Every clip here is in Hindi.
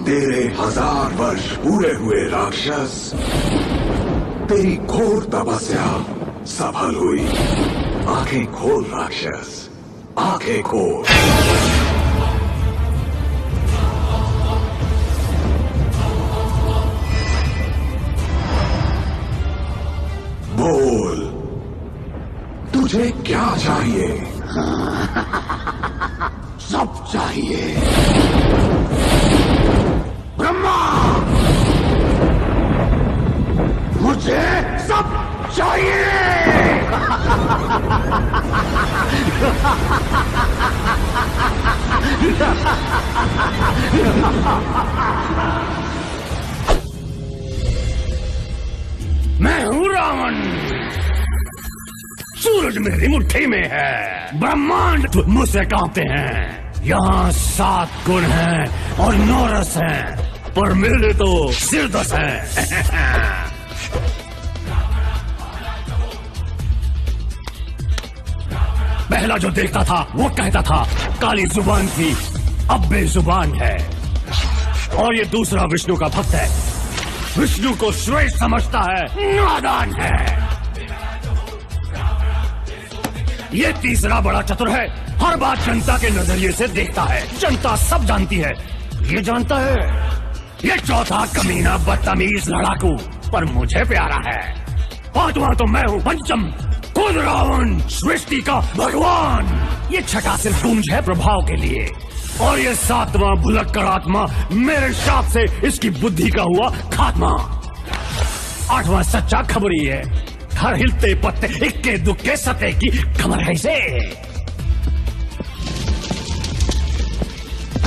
तेरे 1000 वर्ष पूरे हुए राक्षस, तेरी घोर तपस्या सफल हुई। आंखें खोल राक्षस, आंखें खोल। बोल, तुझे क्या चाहिए? सब चाहिए। ब्रह्मा, मुझे सब चाहिए। मैं हूं रावण। सूरज मेरी मुट्ठी में है, ब्रह्मांड मुझसे कांपते हैं। यहाँ 7 गुण हैं और 9 रस हैं, पर मेरे तो सिर 10 हैं। पहला जो देखता था वो कहता था काली जुबान थी, अब बेजुबान है। और ये दूसरा विष्णु का भक्त है, विष्णु को श्रेष्ठ समझता है, नादान है। ये तीसरा बड़ा चतुर है, हर बात जनता के नजरिए से देखता है। जनता सब जानती है, ये जानता है। ये चौथा कमीना बदतमीज लड़ाकू, पर मुझे प्यारा है। पांचवा तो मैं हूँ पंचम, खुद रावण, सृष्टि का भगवान। ये छठा सिर्फ गूंज है प्रभाव के लिए, और ये 7वां भुलक्कड़ आत्मा मेरे शाप से इसकी बुद्धि का हुआ खात्मा। 8वां सच्चा खबरी है, हर हिलते पत्ते इक्के दुक्के सते की खबर है इसे।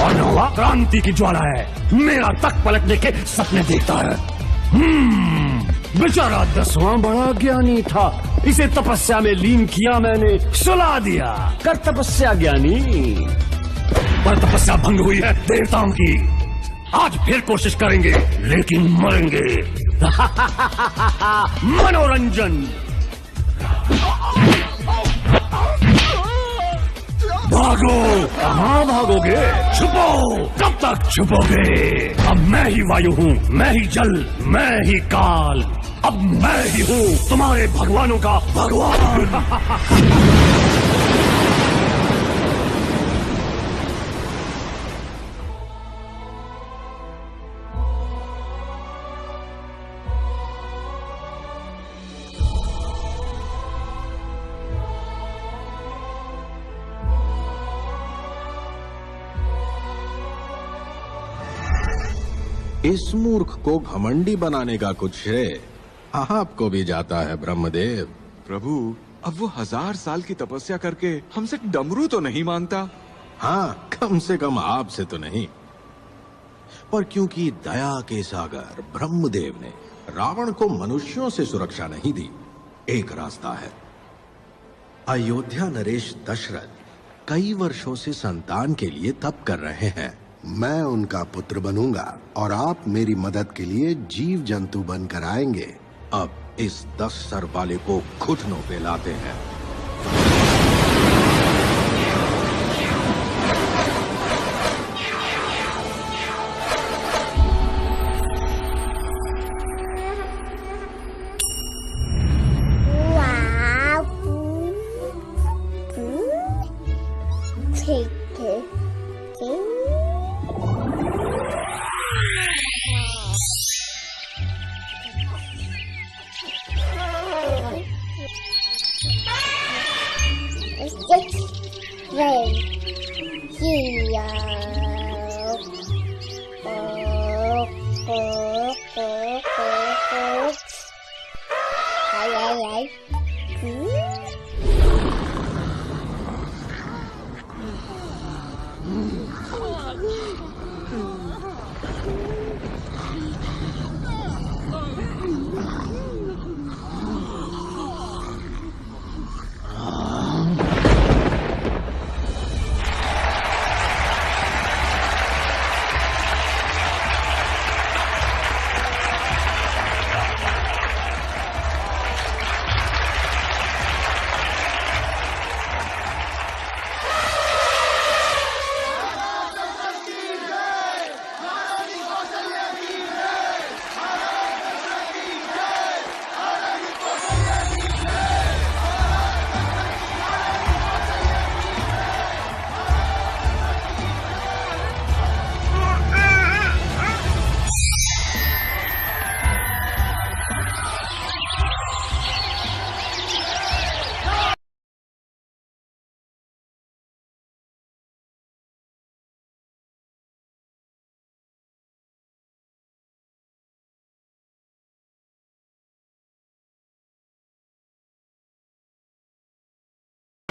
और 9वां क्रांति की ज्वाला है, मेरा तक पलटने के सपने देखता है। बेचारा 10वां बड़ा ज्ञानी था, इसे तपस्या में लीन किया मैंने, सुला दिया। कर तपस्या ज्ञानी, पर तपस्या भंग हुई है देवताओं की। आज फिर कोशिश करेंगे, लेकिन मरेंगे। मनोरंजन। भागो, कहाँ भागोगे? छुपो, कब तक छुपोगे? अब मैं ही वायु हूँ, मैं ही जल, मैं ही काल। अब मैं ही हूँ तुम्हारे भगवानों का भगवान। इस मूर्ख को घमंडी बनाने का कुछ श्रेय आपको भी जाता है ब्रह्मदेव। प्रभु, अब वो 1000 साल की तपस्या करके हमसे डमरू तो नहीं मांगता। हाँ, कम से कम आपसे तो नहीं, पर क्योंकि दया के सागर ब्रह्मदेव ने रावण को मनुष्यों से सुरक्षा नहीं दी, एक रास्ता है। अयोध्या नरेश दशरथ कई वर्षों से संतान के लिए तप कर रहे हैं। मैं उनका पुत्र बनूंगा और आप मेरी मदद के लिए जीव जंतु बनकर आएंगे। अब इस 10 सर वाले को घुटनों पे लाते हैं।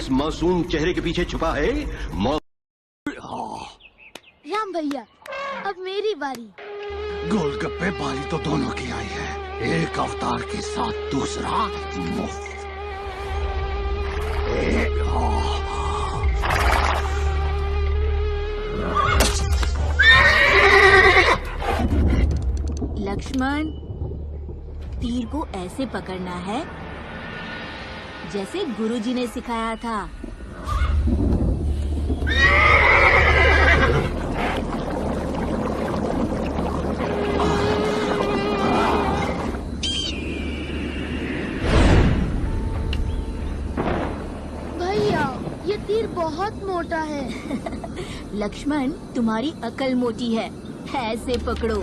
इस मासूम चेहरे के पीछे छुपा है राम भैया, अब मेरी बारी। गोलगप्पे बारी तो दोनों की आई है, एक अवतार के साथ दूसरा मुफ्त। लक्ष्मण, तीर को ऐसे पकड़ना है जैसे गुरुजी ने सिखाया था। भैया, ये तीर बहुत मोटा है। लक्ष्मण, तुम्हारी अकल मोटी है, ऐसे पकड़ो।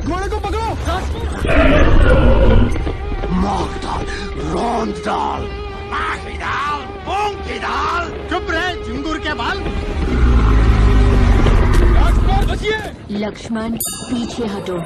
घोड़े को पकड़ो। मार डाल, रौंद डाल, आखिरी डाल, मूंग की दाल। चुप रहे झिंगुर के बाल। लक्ष्मण, पीछे हटो।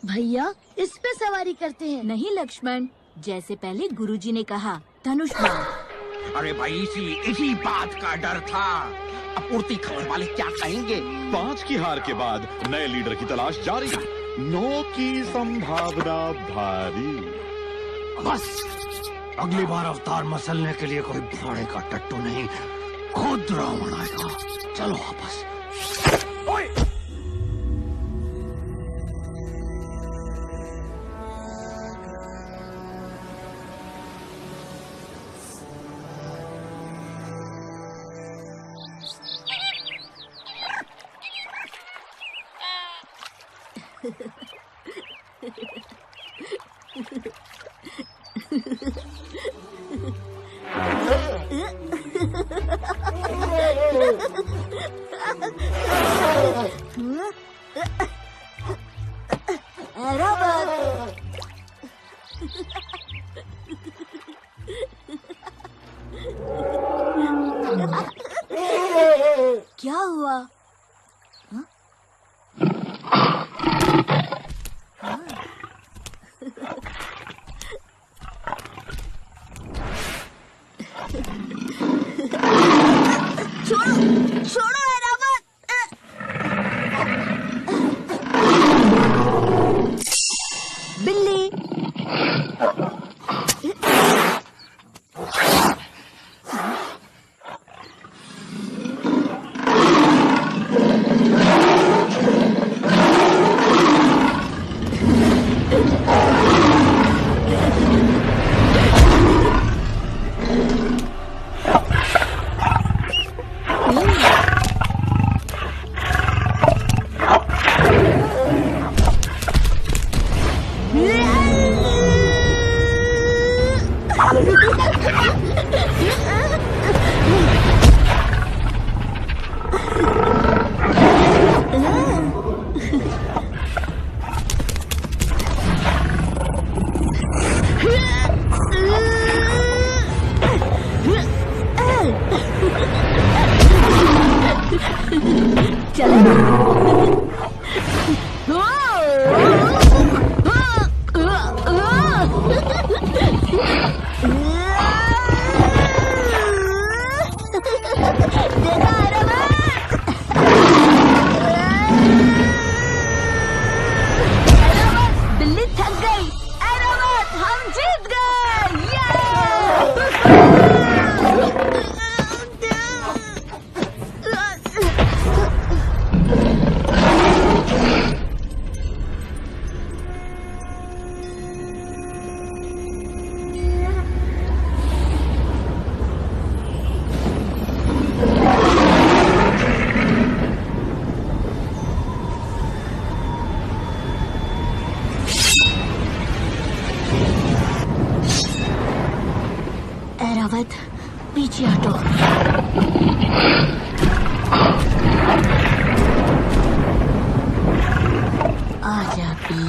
भैया, इस पे सवारी करते हैं। नहीं लक्ष्मण, जैसे पहले गुरुजी ने कहा, धनुष बाण। अरे भाई, इसी बात का डर था। आपूर्ति खबर वाले क्या कहेंगे? 5 की हार के बाद नए लीडर की तलाश जारी। 9 की संभावना भारी। बस अगली बार अवतार मसलने के लिए कोई घोड़े का टट्टू नहीं, खुद रावण आएगा। चलो वापस। ओए! क्या हुआ? छोड़ो ऐरावत! बिल्ली! बिल्ली थक गई। ऐरावत, हम जीत गए।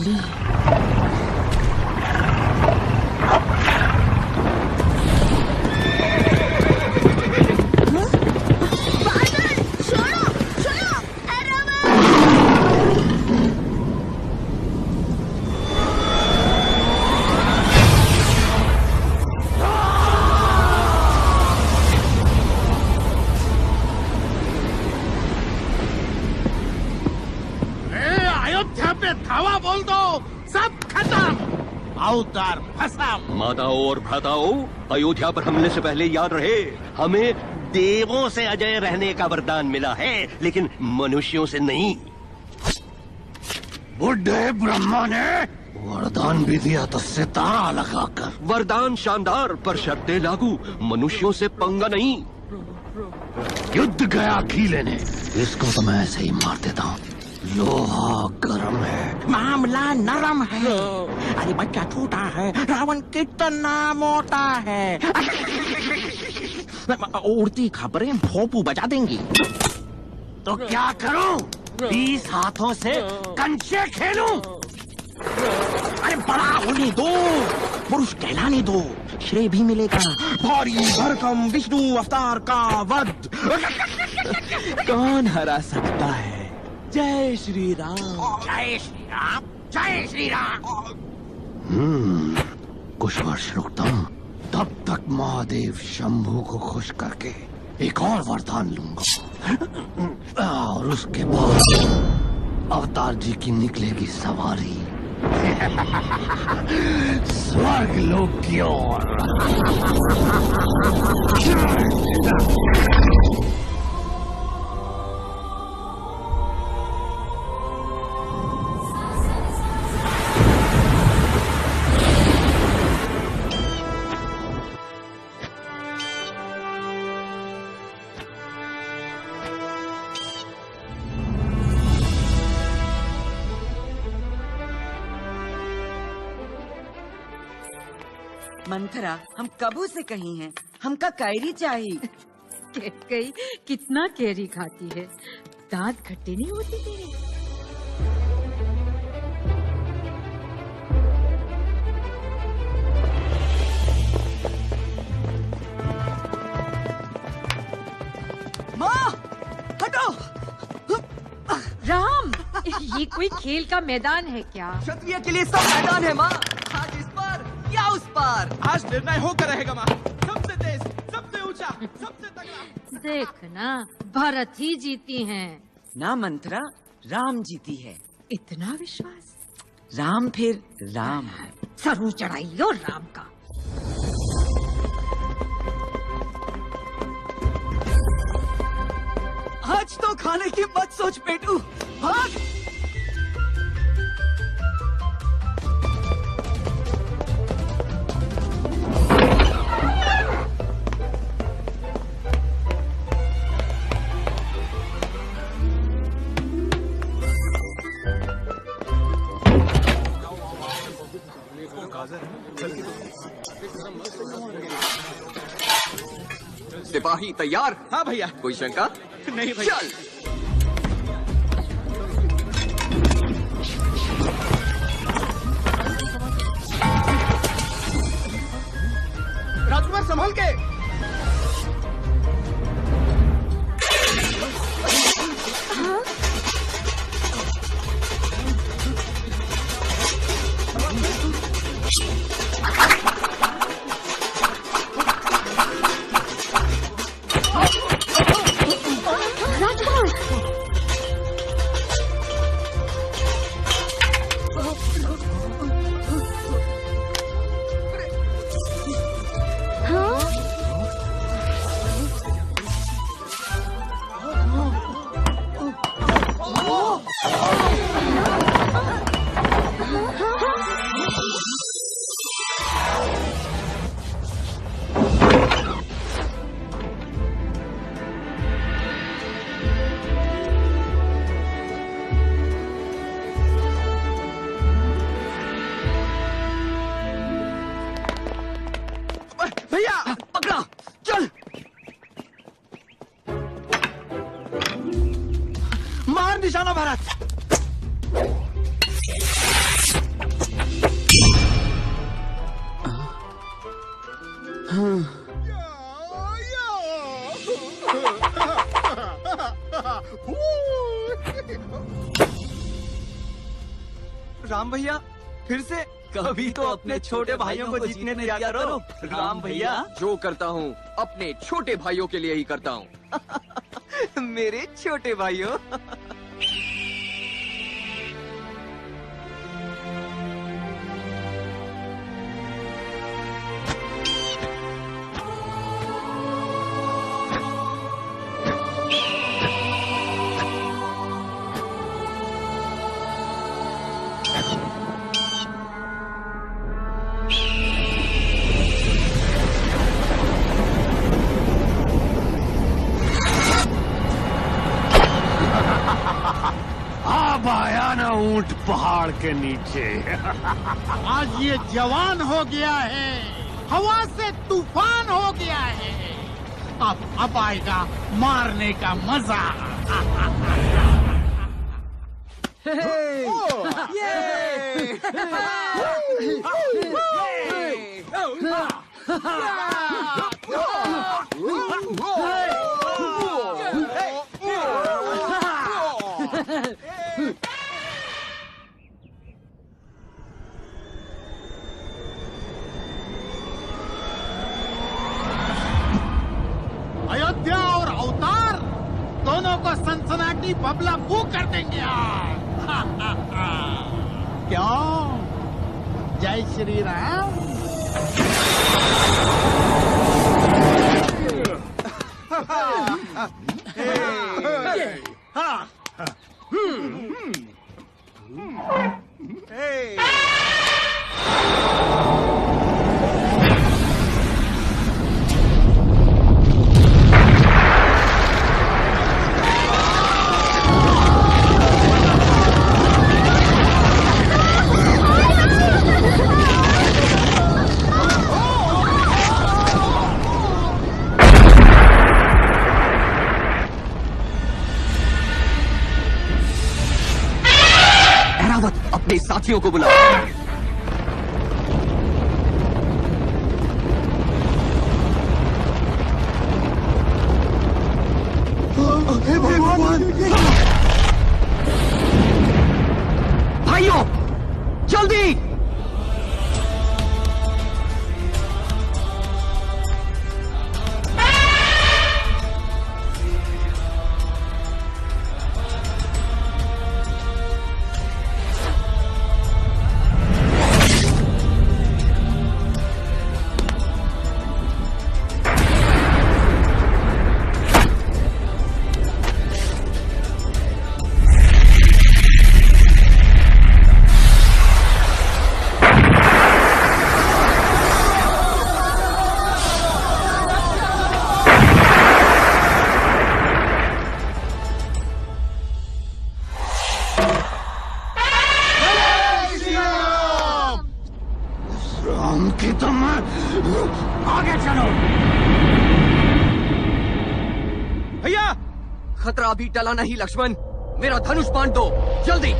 बिल्ली। अयोध्या पे धावा बोल दो, सब खत्म, अवतार भस्म। माताओं और भ्राताओं, अयोध्या पर हमले से पहले याद रहे, हमें देवों से अजय रहने का वरदान मिला है, लेकिन मनुष्यों से नहीं। बुढ़े ब्रह्मा ने वरदान भी दिया तो सितारा लगाकर। वरदान शानदार पर शर्तें लागू, मनुष्यों से पंगा नहीं। युद्ध गया घी लेने, इसको तो मैं ऐसे ही मार देता हूँ। लोहा गर्म है, मामला नरम है। अरे बच्चा छोटा है, रावण कितना मोटा है। उड़ती खबरें भोपू बजा देंगी। तो क्या करूं? 20 हाथों से कंचे खेलूं? अरे बड़ा होने दो, पुरुष कहलाने दो, श्रेय भी मिलेगा। भारी भरकम विष्णु अवतार का वध कौन हरा सकता है? जय श्री राम। जय श्री राम, जय श्री राम। कुछ वर्ष रुकता हूँ, तब तक महादेव शंभू को खुश करके एक और वरदान लूंगा, और उसके बाद अवतार जी की निकलेगी सवारी स्वर्ग लोक की ओर। मंथरा, हम कबू से कहीं हैं, हमका कैरी चाहिए। कई कितना कैरी खाती है, दांत खट्टे नहीं होते तेरे? माँ, हटो। राम, ये कोई खेल का मैदान है क्या? क्षत्रिय के लिए सब मैदान है माँ। आज इस पर या उस पर। आज निर्णय होकर रहेगा माँ। सबसे तेज, सबसे ऊंचा, सबसे तगड़ा। देखना, भरत ही जीती हैं। ना मंथरा, राम जीती है। इतना विश्वास? राम फिर राम। सरू चढ़ाई लो राम का। आज तो खाने की मत सोच पेटू, भाग। सिपाही तैयार? हाँ भैया। कोई शंका? नहीं भैया। चल। राजकुमार संभाल के। भैया पकड़ा, चल। मार निशाना भरत। राम भैया फिर से कभी तो अपने छोटे भाइयों को जीतने दिया करो। राम भैया जो करता हूँ अपने छोटे भाइयों के लिए ही करता हूँ। मेरे छोटे भाइयों। अब आया ना ऊंट पहाड़ के नीचे। आज ये जवान हो गया है, हवा से तूफान हो गया है। अब आएगा मारने का मजा। अयोध्या और अवतार दोनों को सनसनाटी बबला फू कर देंगे आज। क्यों? जय श्री राम। अपने साथियों को बुलाओ। भाइयों जल्दी। आगे चलो। भैया खतरा अभी टला नहीं लक्ष्मण, मेरा धनुष बांध दो जल्दी।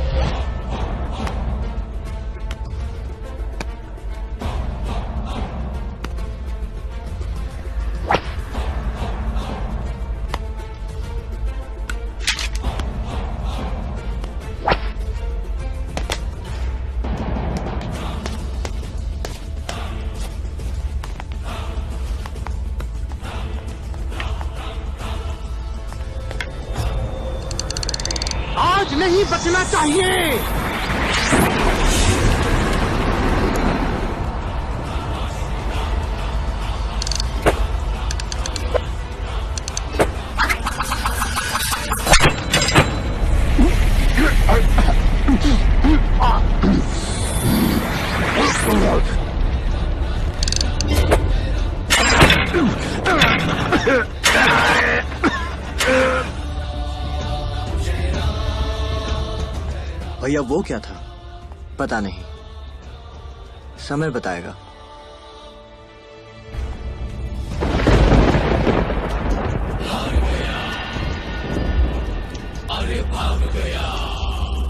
आज नहीं बचना चाहिए। भैया वो क्या था पता नहीं, समय बताएगा। अरे भाग गया,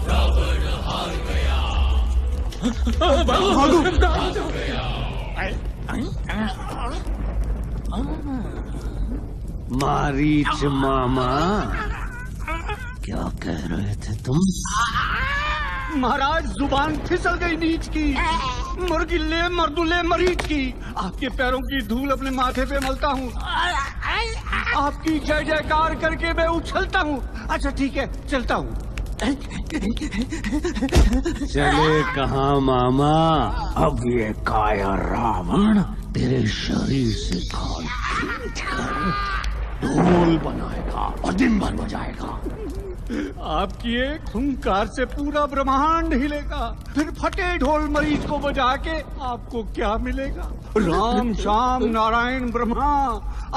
रावण हार गया। मारीच मामा क्या कह रहे थे तुम? महाराज जुबान फिसल गई नीच की, मुर्गिल्ले मर्दुल्ले मरीज की। आपके पैरों की धूल अपने माथे पे मलता हूँ, आपकी जय जयकार करके मैं उछलता हूँ। अच्छा ठीक है, चलता हूँ। चले कहाँ मामा? अब ये काया रावण तेरे शरीर से खाल खींच कर ढोल बनाएगा और दिन भर बजाएगा। आपकी एक हुंकार से पूरा ब्रह्मांड हिलेगा। फिर फटे ढोल मरीज को बजा के आपको क्या मिलेगा? राम श्याम नारायण ब्रह्मा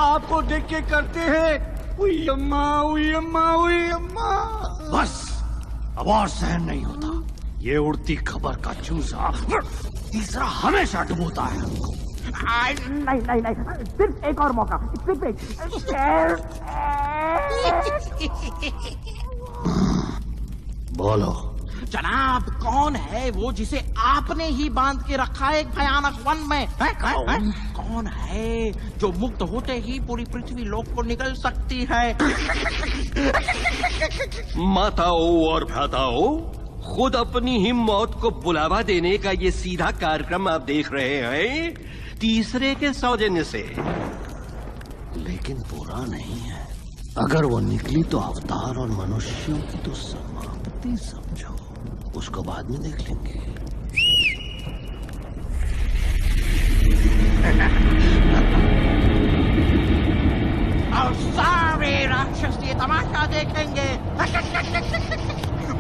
आपको देख के करते हैं उई अम्मा उई अम्मा उई अम्मा। बस अब और सहन नहीं होता। ये उड़ती खबर का चूसा तीसरा हमेशा डुबोता है हमको। नहीं नहीं नहीं, सिर्फ एक और मौका, सिर्फ एक। बोलो जनाब, कौन है वो जिसे आपने ही बांध के रखा है एक भयानक वन में? कौन है जो मुक्त होते ही पूरी पृथ्वी लोक को निगल सकती है? माताओं और भ्राताओं, खुद अपनी ही मौत को बुलावा देने का ये सीधा कार्यक्रम आप देख रहे हैं तीसरे के सौजन्य से। लेकिन बुरा नहीं है। अगर वो निकली तो अवतार और मनुष्यों की तो समाप्ति समझो, उसको बाद में देख लेंगे। और सारे राक्षस ये तमाशा देखेंगे।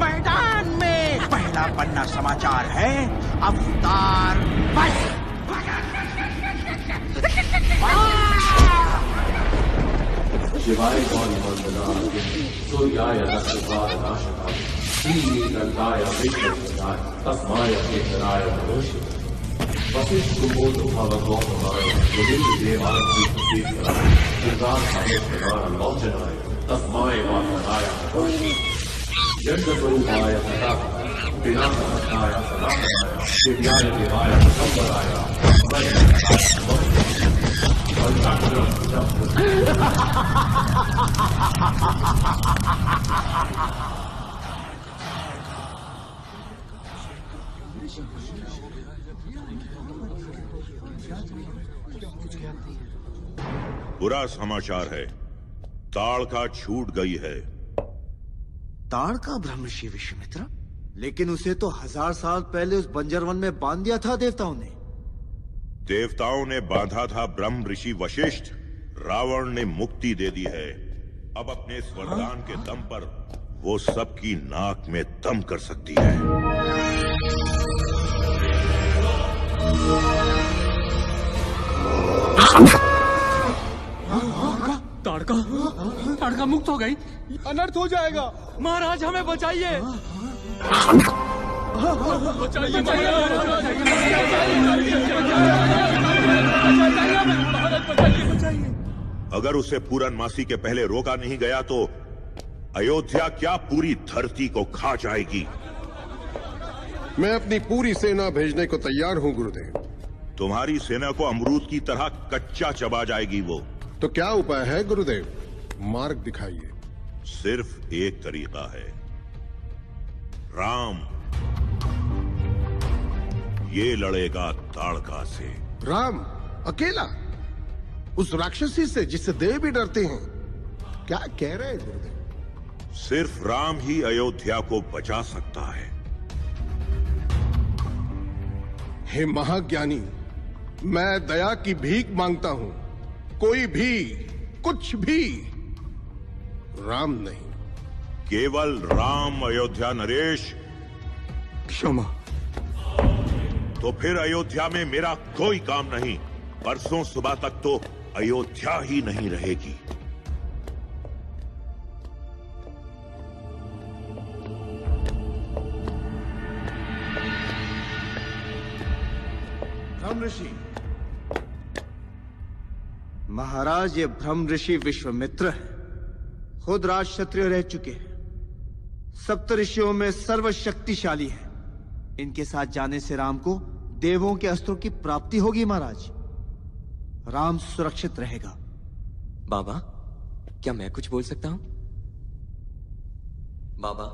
मैदान में पहला पन्ना समाचार है, अवतार बस। शिवाय गौरीवंदनाय सूर्याय दक्षिणाय श्रीगंधाय विष्णुपदाय तस्माय केतनाय नमोः। वसिष्ठकुमार गौतमाय मुनिदेवाय लोचनाय तस्माय वासनाय नमोः। यज्ञस्वरूपाय विनाशनाय दिव्याय देवाय बुरा समाचार है, ताड़का छूट गई है। ताड़का ब्रह्मर्षि विश्वामित्र? लेकिन उसे तो 1000 साल पहले उस बंजर वन में बांध दिया था देवताओं ने। देवताओं ने बांधा था ब्रह्म ऋषि वशिष्ठ, रावण ने मुक्ति दे दी है। अब अपने इस वरदान के दम पर वो सबकी नाक में दम कर सकती है। ताड़का मुक्त हो गई। अनर्थ हो जाएगा। महाराज हमें बचाइए। अगर उसे पूरनमासी के पहले रोका नहीं गया तो अयोध्या क्या पूरी धरती को खा जाएगी। मैं अपनी पूरी सेना भेजने को तैयार हूं गुरुदेव। तुम्हारी सेना को अमरूद की तरह कच्चा चबा जाएगी वो। तो क्या उपाय है गुरुदेव? मार्ग दिखाइए। सिर्फ एक तरीका है, राम। ये लड़ेगा ताड़का से। राम अकेला? उस राक्षसी से जिससे देव भी डरते हैं? क्या कह रहे हैं गुरुदेव? सिर्फ राम ही अयोध्या को बचा सकता है। हे महाज्ञानी, मैं दया की भीख मांगता हूं। कोई भी, कुछ भी, राम नहीं। केवल राम अयोध्या नरेश। क्षमा। तो फिर अयोध्या में मेरा कोई काम नहीं। परसों सुबह तक तो अयोध्या ही नहीं रहेगी। ब्रह्म ऋषि महाराज, ये ब्रह्म ऋषि विश्वामित्र है। खुद राज क्षत्रिय रह चुके हैं, सप्तऋषियों में सर्वशक्तिशाली है। इनके साथ जाने से राम को देवों के अस्त्रों की प्राप्ति होगी। महाराज, राम सुरक्षित रहेगा। बाबा, क्या मैं कुछ बोल सकता हूं? बाबा,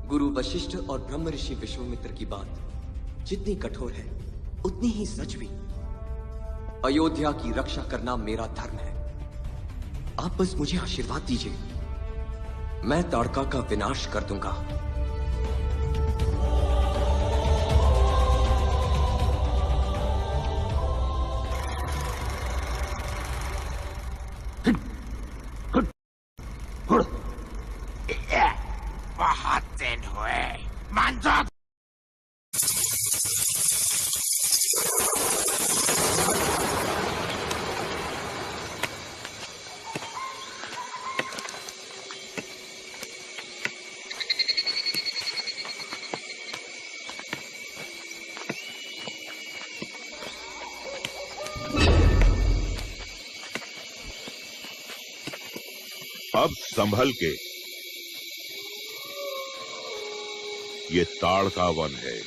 गुरु वशिष्ठ और ब्रह्म ऋषि विश्वामित्र की बात जितनी कठोर है उतनी ही सच भी। अयोध्या की रक्षा करना मेरा धर्म है। आप बस मुझे आशीर्वाद दीजिए, मैं ताड़का का विनाश कर दूंगा। बहुत दिन हुए, मान जाओ। अब संभल के, ये ताड़का वन है।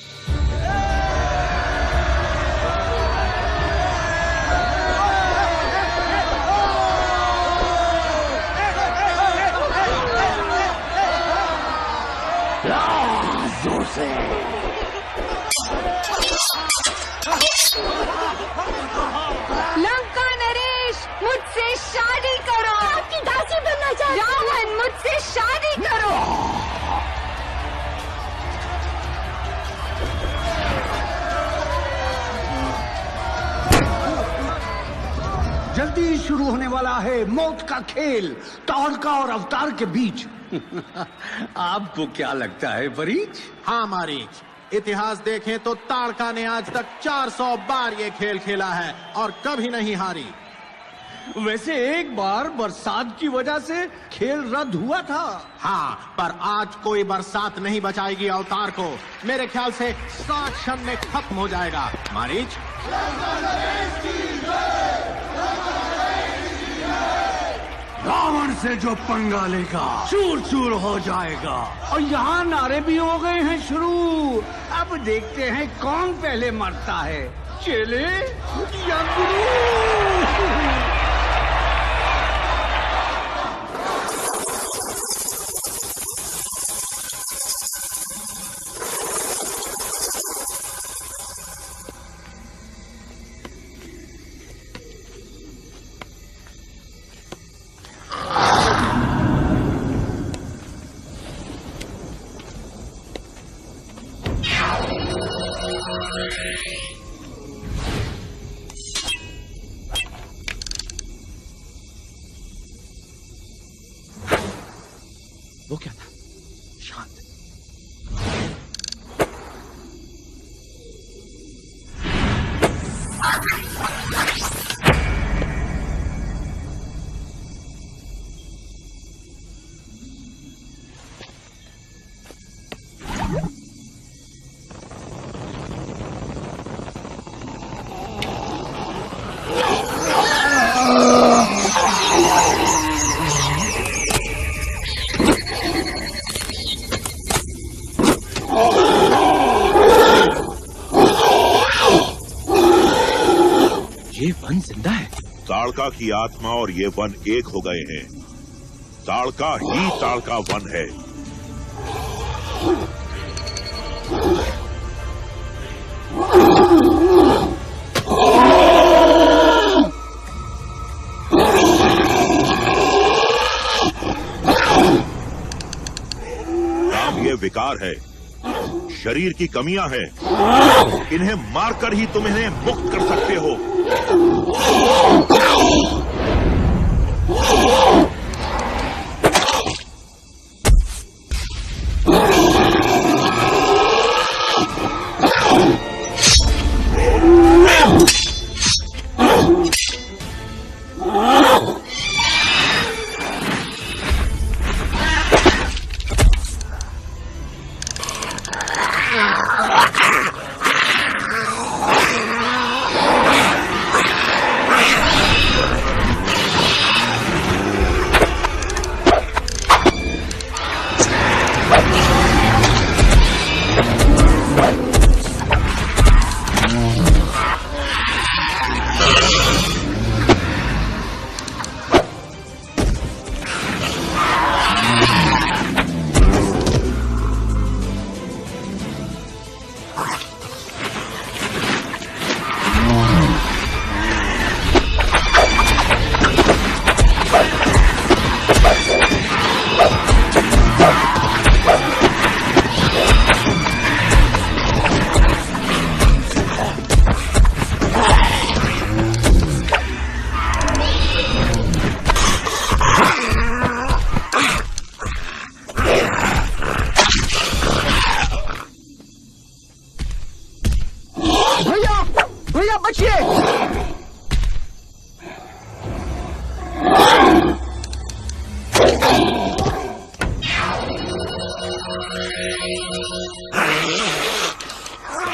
जोर से लंका नरेश, मुझसे शादी करो। आपकी दासी बनना चाहती हूँ। रावण, मुझसे शादी करो। जल्दी शुरू होने वाला है मौत का खेल ताड़का और अवतार के बीच। आपको क्या लगता है वरीच? हाँ मारीच, इतिहास देखें तो ताड़का ने आज तक 400 बार ये खेल खेला है और कभी नहीं हारी। वैसे एक बार बरसात की वजह से खेल रद्द हुआ था। हाँ, पर आज कोई बरसात नहीं बचाएगी अवतार को। मेरे ख्याल से 7 क्षण में खत्म हो जाएगा। मारीच, रावण से जो पंगा लेगा चूर चूर हो जाएगा। और यहाँ नारे भी हो गए हैं शुरू। अब देखते हैं कौन पहले मरता है, चेले या गुरु। वो क्या था? शांत। ये वन जिंदा है। ताड़का की आत्मा और ये वन एक हो गए हैं। ताड़का ही ताड़का वन है। राम, ये विकार है, शरीर की कमियां हैं। इन्हें मारकर ही तुम इन्हें मुक्त कर सकते हो।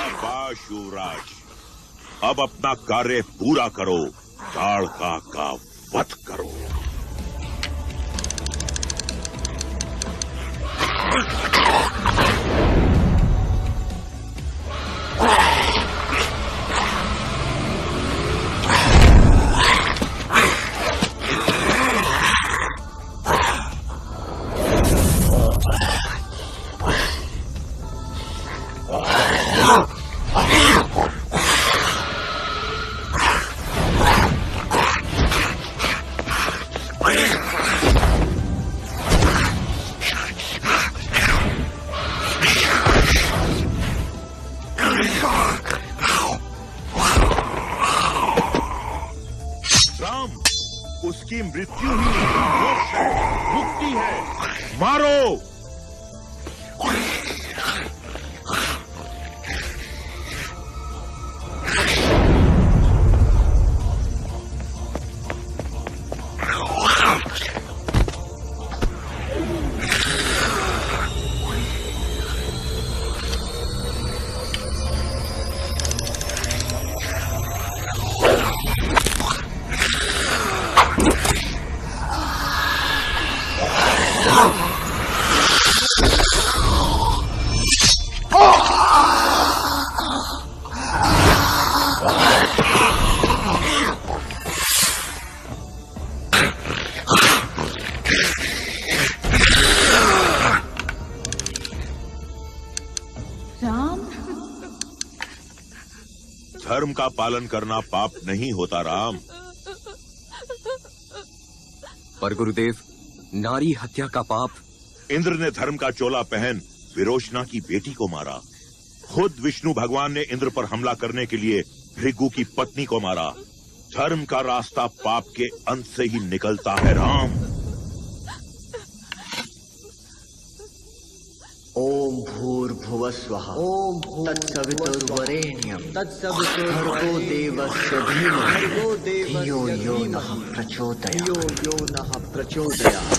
शाबाश युवराज, अब अपना कार्य पूरा करो, ताड़का का वध करो। उसकी मृत्यु ही मोक्ष है, मुक्ति है। मारो। धर्म का पालन करना पाप नहीं होता राम। पर गुरुदेव, नारी हत्या का पाप। इंद्र ने धर्म का चोला पहन विरोचना की बेटी को मारा। खुद विष्णु भगवान ने इंद्र पर हमला करने के लिए भृगु की पत्नी को मारा। धर्म का रास्ता पाप के अंत से ही निकलता है राम। ओम भूर्भुवस्वः ओम तत्सवितुर्वरेण्यं भर्गो देवस्य धीमहि धियो यो नः प्रचोदयात्।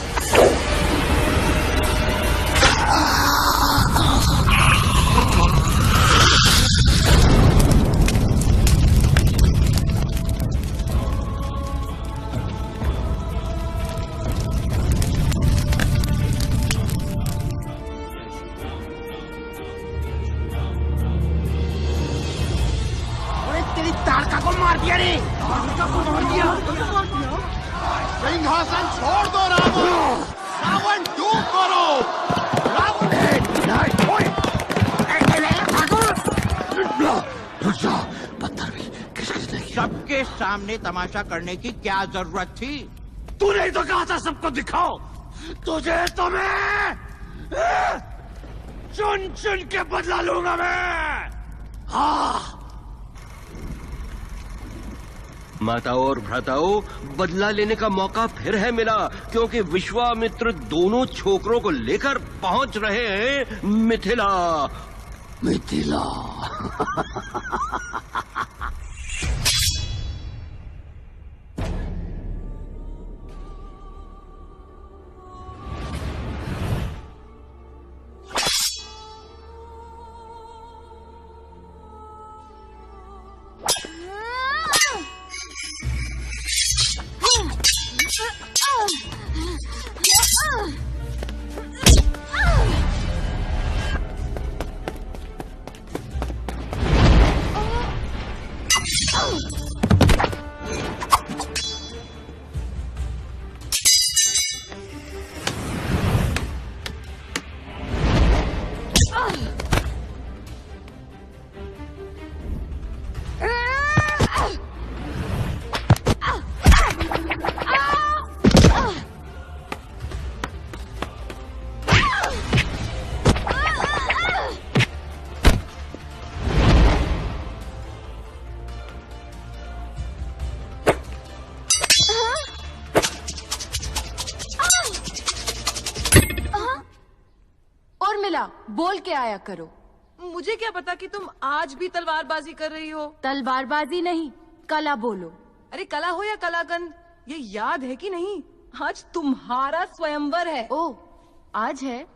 सिंहासन छोड़ दो रावण, रावण दूर करो। सबके सामने तमाशा करने की क्या जरूरत थी? तूने ही तो कहा था सबको दिखाओ। तुझे तो मैं चुन चुन के बदला लूंगा मैं। हाँ, माताओं और भ्राताओं, बदला लेने का मौका फिर है मिला, क्योंकि विश्वामित्र दोनों छोकरों को लेकर पहुंच रहे हैं मिथिला। मिथिला। बोल के आया करो। मुझे क्या पता कि तुम आज भी तलवारबाजी कर रही हो। तलवारबाजी नहीं, कला बोलो। अरे कला हो या कलागन, ये याद है कि नहीं? आज तुम्हारा स्वयंवर है। ओ, आज है?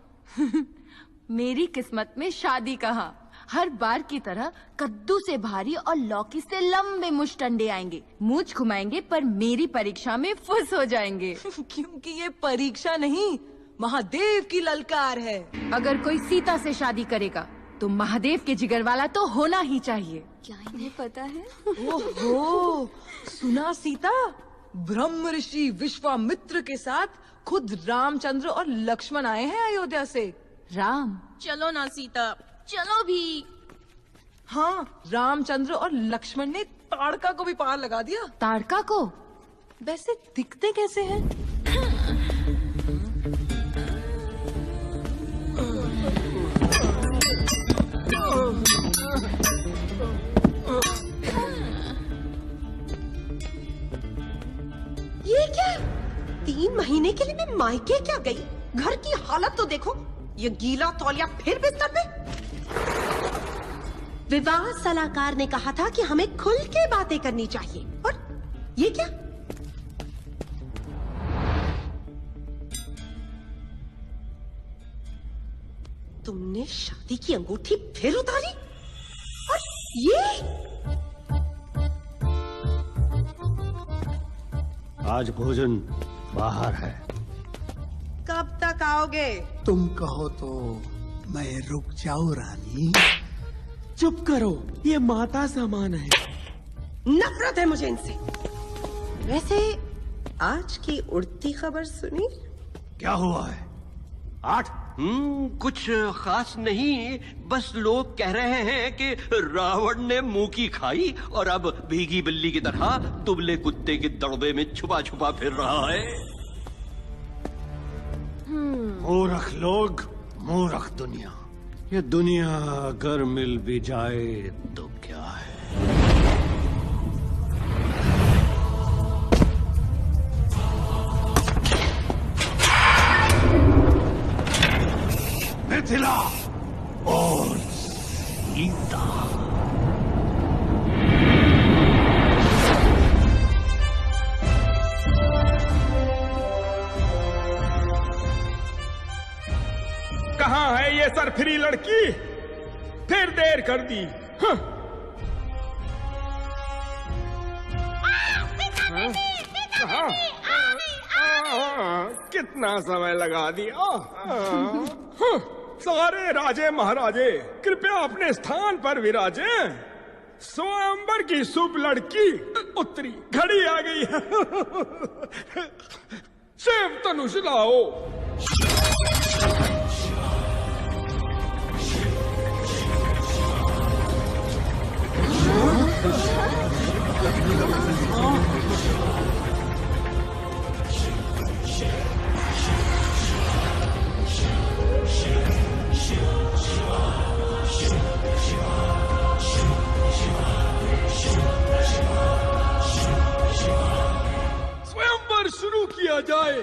मेरी किस्मत में शादी कहाँ। हर बार की तरह कद्दू से भारी और लौकी से लंबे मुश्तंडे आएंगे, मूंछ घुमाएंगे पर मेरी परीक्षा में फुस हो जाएंगे। क्योंकि ये परीक्षा नहीं, महादेव की ललकार है। अगर कोई सीता से शादी करेगा तो महादेव के जिगर वाला तो होना ही चाहिए। क्या इन्हें पता है? ओहो, सुना सीता? ब्रह्म ऋषि विश्वामित्र के साथ खुद रामचंद्र और लक्ष्मण आए हैं अयोध्या से। राम? चलो ना सीता, चलो भी। हाँ, रामचंद्र और लक्ष्मण ने ताड़का को भी पार लगा दिया। ताड़का को? वैसे दिखते कैसे हैं? ये क्या? 3 महीने के लिए मैं मायके क्या गई? घर की हालत तो देखो, ये गीला तौलिया फिर बिस्तर पे। विवाह सलाहकार ने कहा था कि हमें खुल के बातें करनी चाहिए, और ये क्या? तुमने शादी की अंगूठी फिर उतारी? और ये? आज भोजन बाहर है। कब तक आओगे? तुम कहो तो मैं रुक जाऊं रानी। चुप करो, ये माता समान है। नफरत है मुझे इनसे। वैसे आज की उड़ती खबर सुनी? क्या हुआ है? 8? कुछ खास नहीं, बस लोग कह रहे हैं कि रावण ने मुंह की खाई और अब भीगी बिल्ली की तरह दुबले कुत्ते के दड़बे में छुपा छुपा फिर रहा है। मूर्ख लोग, मूर्ख दुनिया। ये दुनिया अगर मिल भी जाए तो क्या है? मिथिला और सीता। कहाँ है ये सरफिरी लड़की? फिर देर कर दी। हाँ। हाँ। कितना समय लगा दिया। हाँ। सारे राजे महाराजे कृपया अपने स्थान पर विराजे। स्वयंवर की शुभ लड़की उत्तरी घड़ी आ गई है। शिव धनुष लाओ। स्वयंवर शुरू किया जाए।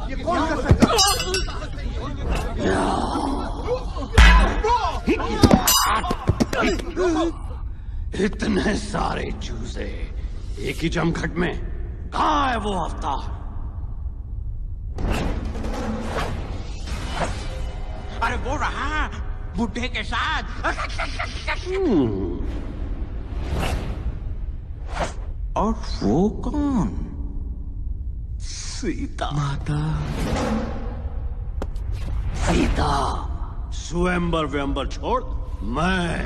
ये कौन कर सकता इतने सारे चूजे एक ही जमघट में, कहाँ है वो अवतार? अरे वो रहा बुढ़े के साथ। और वो कौन? सीता। माता सीता। स्वयंवर व्यंबर छोड़ मैं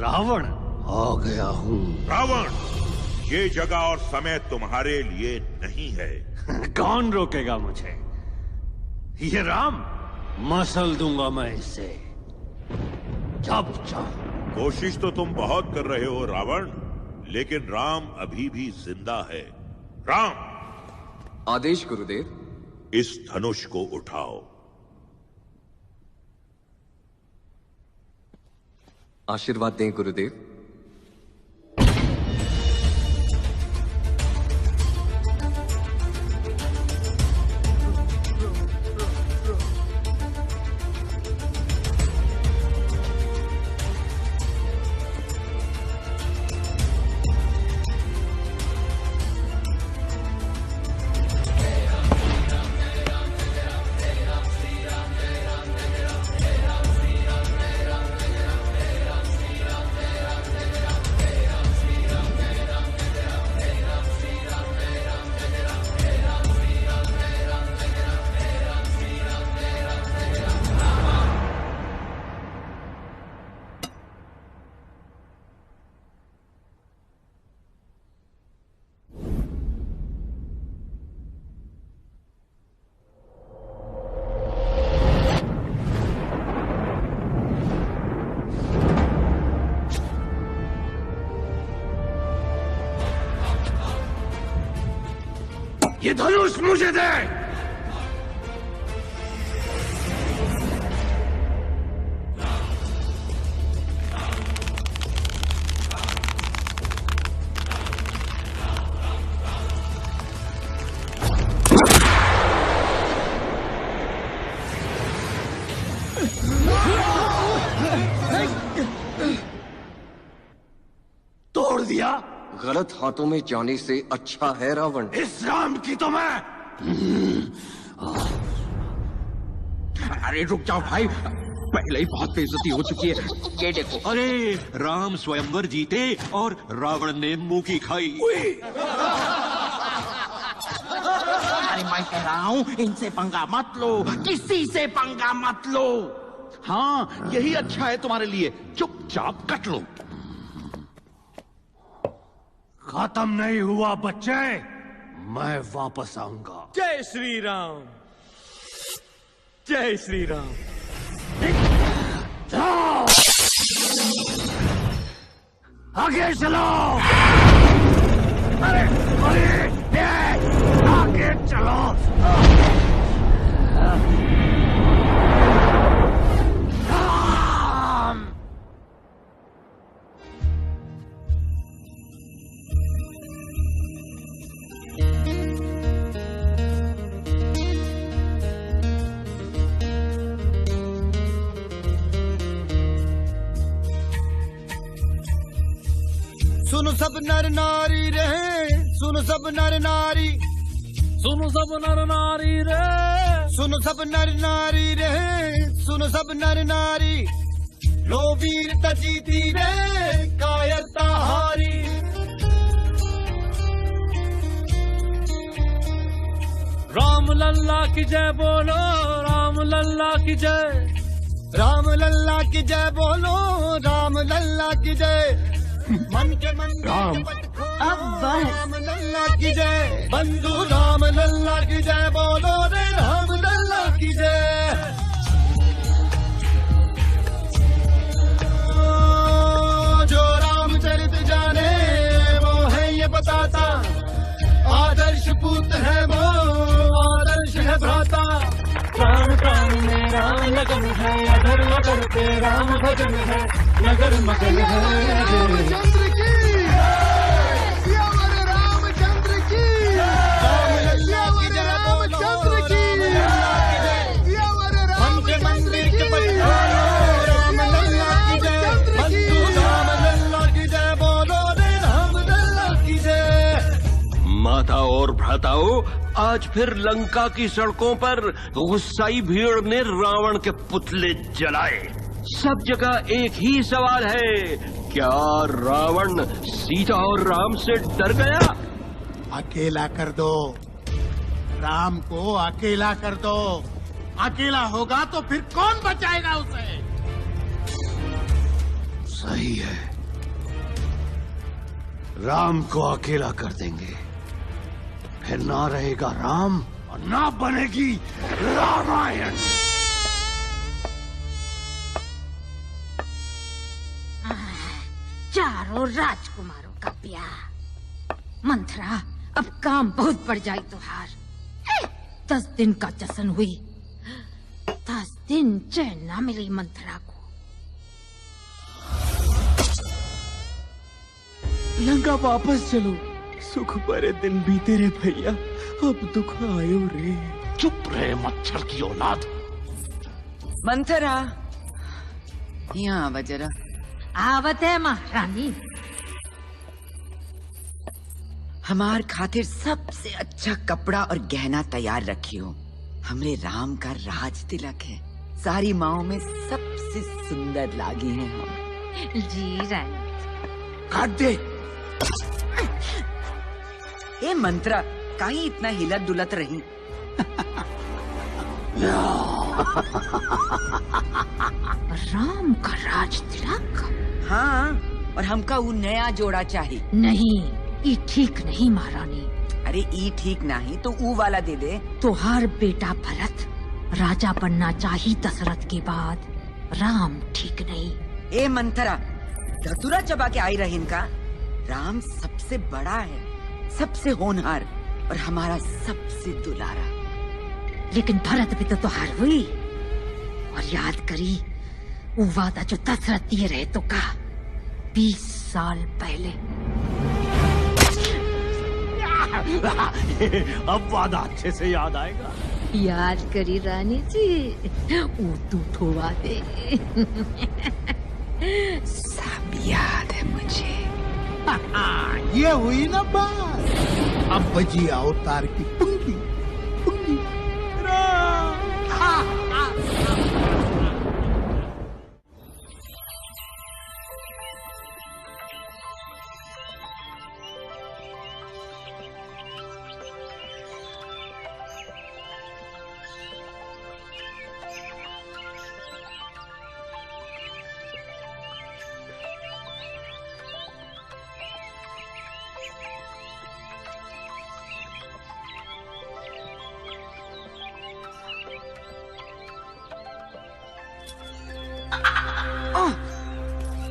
रावण आ गया हूँ। रावण, ये जगह और समय तुम्हारे लिए नहीं है। कौन रोकेगा मुझे? ये राम, मसल दूंगा मैं इसे जब चाहूं। कोशिश तो तुम बहुत कर रहे हो रावण, लेकिन राम अभी भी जिंदा है। राम, आदेश गुरुदेव। इस धनुष को उठाओ। आशीर्वाद दें गुरुदेव। ये धनुष मुझे दे। तोड़ दिया। गलत हाथों में जाने से अच्छा है रावण। इस राम की तो मैं। अरे रुक जाओ भाई, पहले ही बहुत बेइज्जती हो चुकी है। ये देखो। अरे राम स्वयंवर जीते और रावण ने मुंह की खाई। अरे मैं कह रहा हूँ इनसे पंगा मत लो, किसी से पंगा मत लो। हाँ यही अच्छा है तुम्हारे लिए, चुपचाप कट लो। खत्म नहीं हुआ बच्चे, मैं वापस आऊंगा। जय श्री राम, जय श्री राम। आगे चलो। अरे आगे चलो। सुनो सब नर नारी रहे, सुनो सब नर नारी, सुनो सब नर नारी रे, सुनो सब नर नारी रहे, सुनो सब नर नारी। लो वीरता जीती रे, कायरता हारी। राम लल्ला की जय बोलो, राम लल्ला की जय, राम लल्ला की जय बोलो, राम लल्ला की जय। मन के मन राम अब राम लल्ला की जय, बंधु राम लल्ला की जय बोलो रे, राम लल्ला की जय। जो रामचरित जाने वो है ये बताता, आदर्श पुत्र है वो, आदर्श है भ्राता। प्राण प्राण में राम लगन है, अधर मगर पे राम भजन है, नगर मगन है। रामचंद्र की सियावर रामचंद्र की, सियावर रामचंद्र की, सियावर राम के मंदिर के पठारो, राम लल्ला की जय, बंधु राम लल्ला की जय बोलो रे, राम लल्ला की जय। माता और भ्राताओं, आज फिर लंका की सड़कों पर गुस्साई भीड़ ने रावण के पुतले जलाए। सब जगह एक ही सवाल है, क्या रावण सीता और राम से डर गया? अकेला कर दो, राम को अकेला कर दो। अकेला होगा तो फिर कौन बचाएगा उसे? सही है, राम को अकेला कर देंगे, फिर ना रहेगा राम और ना बनेगी रामायण। चारों राजकुमारों का ब्याह। मंथरा, अब काम बहुत बढ़ जाए तुहार। 10 दिन का जश्न हुई, 10 दिन चैन ना मिली मंथरा को। लंका वापस चलो, सुख भरे दिन बीते रे भैया, अब दुख आयो रे। चुप रहे मच्छर की औलाद। मंथरा, यहाँ आवा जरा। आवत है महारानी। हमार खातिर सबसे अच्छा कपड़ा और गहना तैयार रखियो। हमरे राम का राज तिलक है, सारी माओ में सबसे सुंदर लागी है हम। जी रानी। काट दे। ए मंत्रा, काहे इतना हिलत डुलत रही? राम का राज तिलक? हाँ, और हमका वो नया जोड़ा चाहिए। नहीं, ये ठीक नहीं महारानी। अरे ई ठीक नहीं तो ऊ वाला दे दे। तुहार बेटा भरत राजा बनना चाहिए दशरथ के बाद, राम ठीक नहीं। ए मंथरा, धतुरा चबा के आई रही इनका। राम सबसे बड़ा है, सबसे होनहार, और हमारा सबसे दुलारा। लेकिन भरत भी तो हार हुई। और याद करी वो वादा जो दशरथ दिए रहे तो कहा 20 साल पहले। अब वादा अच्छे से याद आएगा। याद करी रानी जी, वो तू वादे सब याद है मुझे। ये हुई ना बात। अब बजी अवतार की पुंगी पुंगी।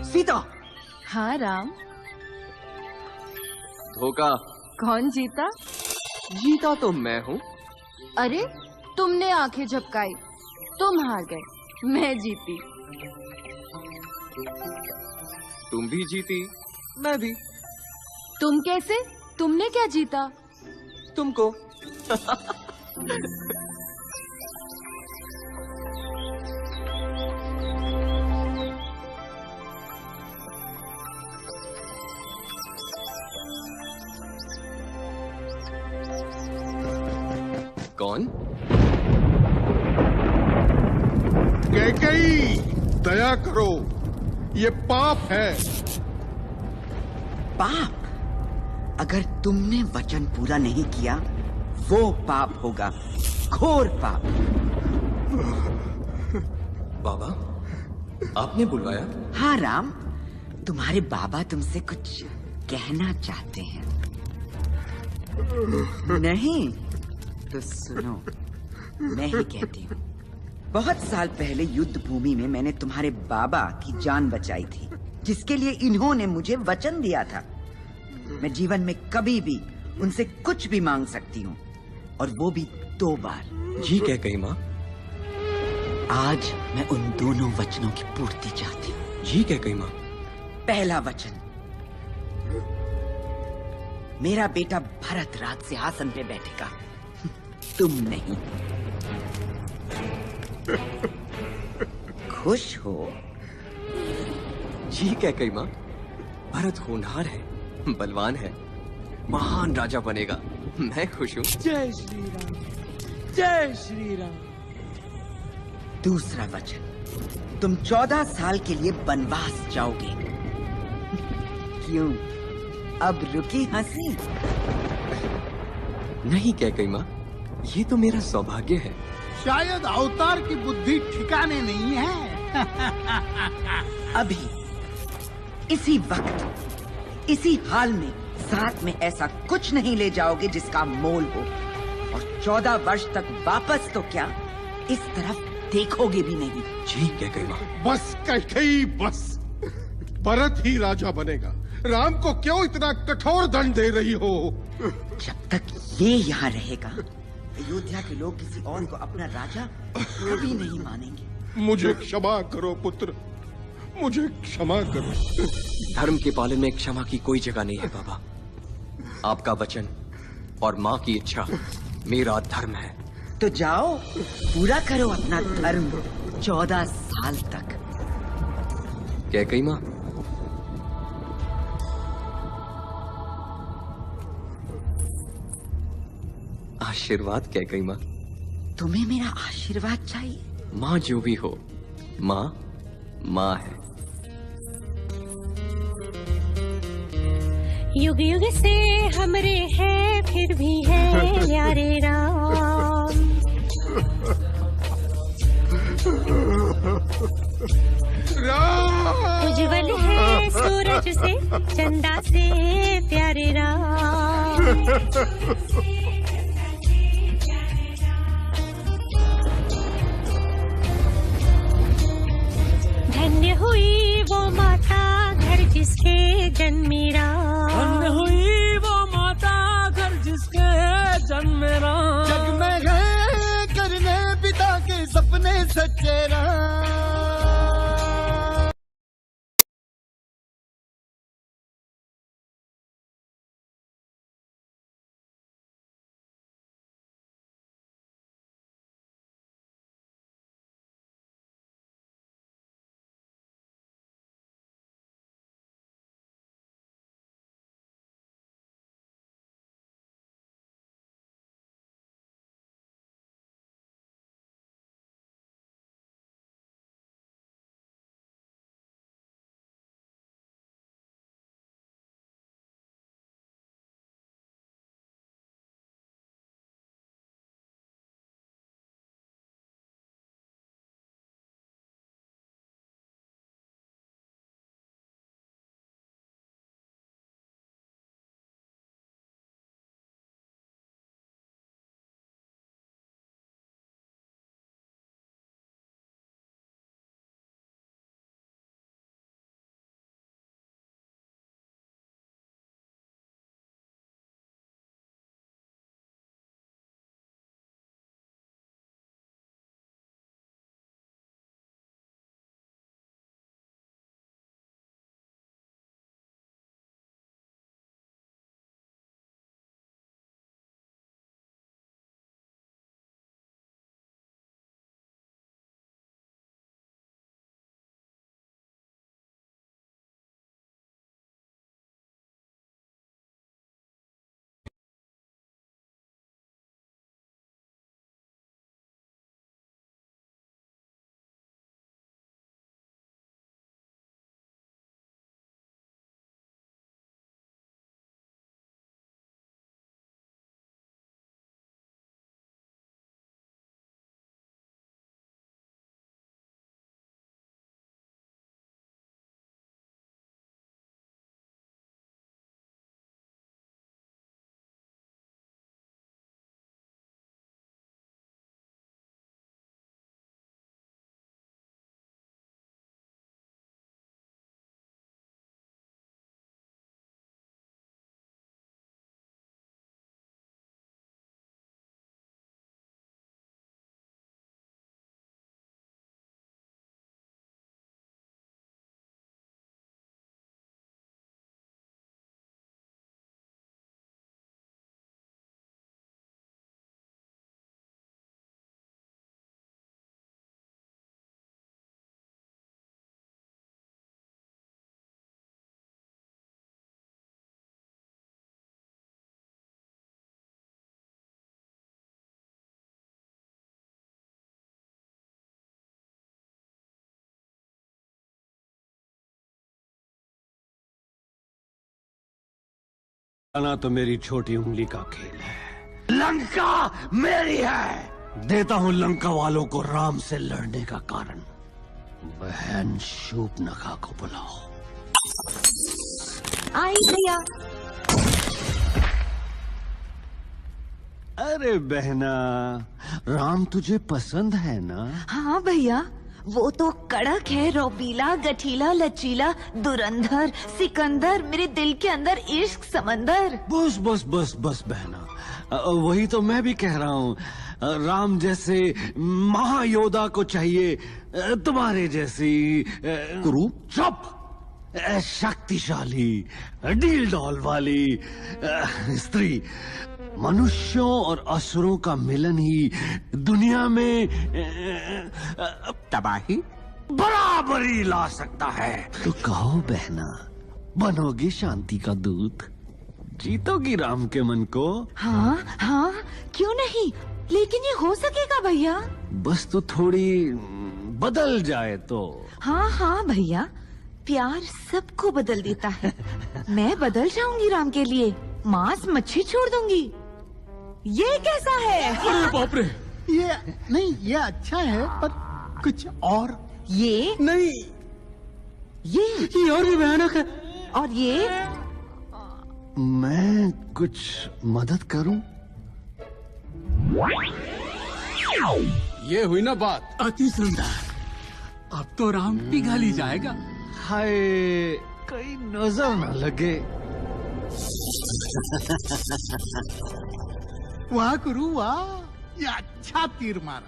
सीता। हाँ राम। धोखा। कौन जीता? जीता तो मैं हूँ। अरे तुमने आंखें झपकाई, तुम हार गए, मैं जीती। तुम भी जीती, मैं भी। तुम कैसे? तुमने क्या जीता? तुमको। कौन? कैकेयी, दया करो, ये पाप है। पाप? अगर तुमने वचन पूरा नहीं किया वो पाप होगा, घोर पाप। बाबा, आपने बुलवाया? हाँ राम, तुम्हारे बाबा तुमसे कुछ कहना चाहते हैं। नहीं तो सुनो, मैं ही कहती हूँ। बहुत साल पहले युद्ध भूमि में मैंने तुम्हारे बाबा की जान बचाई थी, जिसके लिए इन्होंने मुझे वचन दिया था। मैं जीवन में कभी भी उनसे कुछ भी मांग सकती हूँ, और वो भी 2 बार। जी कैकेयी माँ। आज मैं उन दोनों वचनों की पूर्ति चाहती हूँ। जी कैकेयी माँ। पहला वचन, मेरा बेटा भरत राज सिंहासन पे बैठेगा, तुम नहीं। खुश हो? जी कैकेयी माँ। भरत होनहार है, बलवान है, महान राजा बनेगा, मैं खुश हूँ। जय श्री राम, जय श्री राम। दूसरा वचन, तुम 14 साल के लिए वनवास जाओगे। क्यों, अब रुकी हंसी? नहीं कैकेयी माँ, ये तो मेरा सौभाग्य है। शायद अवतार की बुद्धि ठिकाने नहीं है। अभी इसी वक्त इसी हाल में साथ में ऐसा कुछ नहीं ले जाओगे जिसका मोल हो, और 14 वर्ष तक वापस तो क्या, इस तरफ देखोगे भी नहीं। जी कैकेयी माँ। बस कैकेयी, बस। भरत ही राजा बनेगा। राम को क्यों इतना कठोर दंड दे रही हो? जब तक ये यहाँ रहेगा, अयोध्या के लोग किसी और को अपना राजा कभी नहीं मानेंगे। मुझे क्षमा करो पुत्र, मुझे क्षमा करो। धर्म के पालन में क्षमा की कोई जगह नहीं है बाबा। आपका वचन और माँ की इच्छा मेरा धर्म है। तो जाओ, पूरा करो अपना धर्म 14 साल तक। कैकेयी माँ। आशीर्वाद कैकेयी माँ। तुम्हें मेरा आशीर्वाद चाहिए? माँ जो भी हो, माँ माँ है। युग युग से हमरे हैं, फिर भी है प्यारे राम। उज्जवल है सूरज से, चंदा से प्यारे राम। धन्य हुई वो माता घर जिसके जन्मी राम। धन्य हुई वो माता घर जिसके जन्मे राम, जग में गए करने पिता के सपने सच्चे राम। आना तो मेरी छोटी उंगली का खेल है, लंका मेरी है। देता हूं लंका वालों को राम से लड़ने का कारण। बहन शूर्पणखा को बुलाओ। आई भैया। अरे बहना, राम तुझे पसंद है ना? हाँ भैया, वो तो कड़क है, रौबीला, गठीला, लचीला, दुरंधर, सिकंदर, मेरे दिल के अंदर इश्क समंदर। बस बस बस बस बहना, वही तो मैं भी कह रहा हूँ। राम जैसे महायोद्धा को चाहिए तुम्हारे जैसी कुरु। चुप। शक्तिशाली डील डॉल वाली स्त्री। मनुष्यों और असुरों का मिलन ही दुनिया में तबाही बराबरी ला सकता है। तो कहो बहना, बनोगी शांति का दूत? जीतोगी राम के मन को? हाँ हाँ, क्यों नहीं, लेकिन ये हो सकेगा भैया? बस तो थोड़ी बदल जाए तो। हाँ हाँ भैया, प्यार सबको बदल देता है। मैं बदल जाऊंगी राम के लिए, मांस मच्छी छोड़ दूंगी। ये कैसा है? अरे बाप रे! ये नहीं, ये अच्छा है, पर कुछ और। ये नहीं, ये और भी भयानक है। और ये मैं कुछ मदद करूं? ये हुई ना बात। अति सुंदर। अब तो राम पिघल ही जाएगा। हाय, कहीं नजर न लगे। वाह गुरु वाह, ये अच्छा तीर मारा।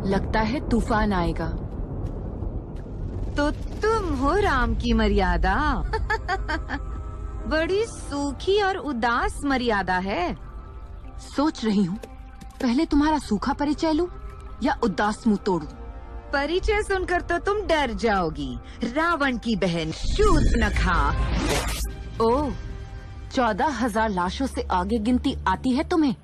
लगता है तूफान आएगा। तो तुम हो राम की मर्यादा। बड़ी सूखी और उदास मर्यादा है। सोच रही हूँ पहले तुम्हारा सूखा परिचय लूं या उदास मुंह तोड़ूं। परिचय सुनकर तो तुम डर जाओगी। रावण की बहन शूर्पणखा। ओह, 14,000 लाशों से आगे गिनती आती है तुम्हें?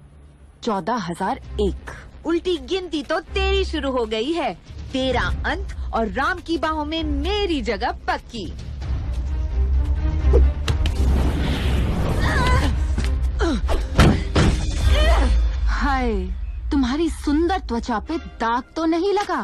14,001। उल्टी गिनती तो तेरी शुरू हो गई है। तेरा अंत और राम की बाहों में मेरी जगह पक्की। हाय, तुम्हारी सुंदर त्वचा पे दाग तो नहीं लगा?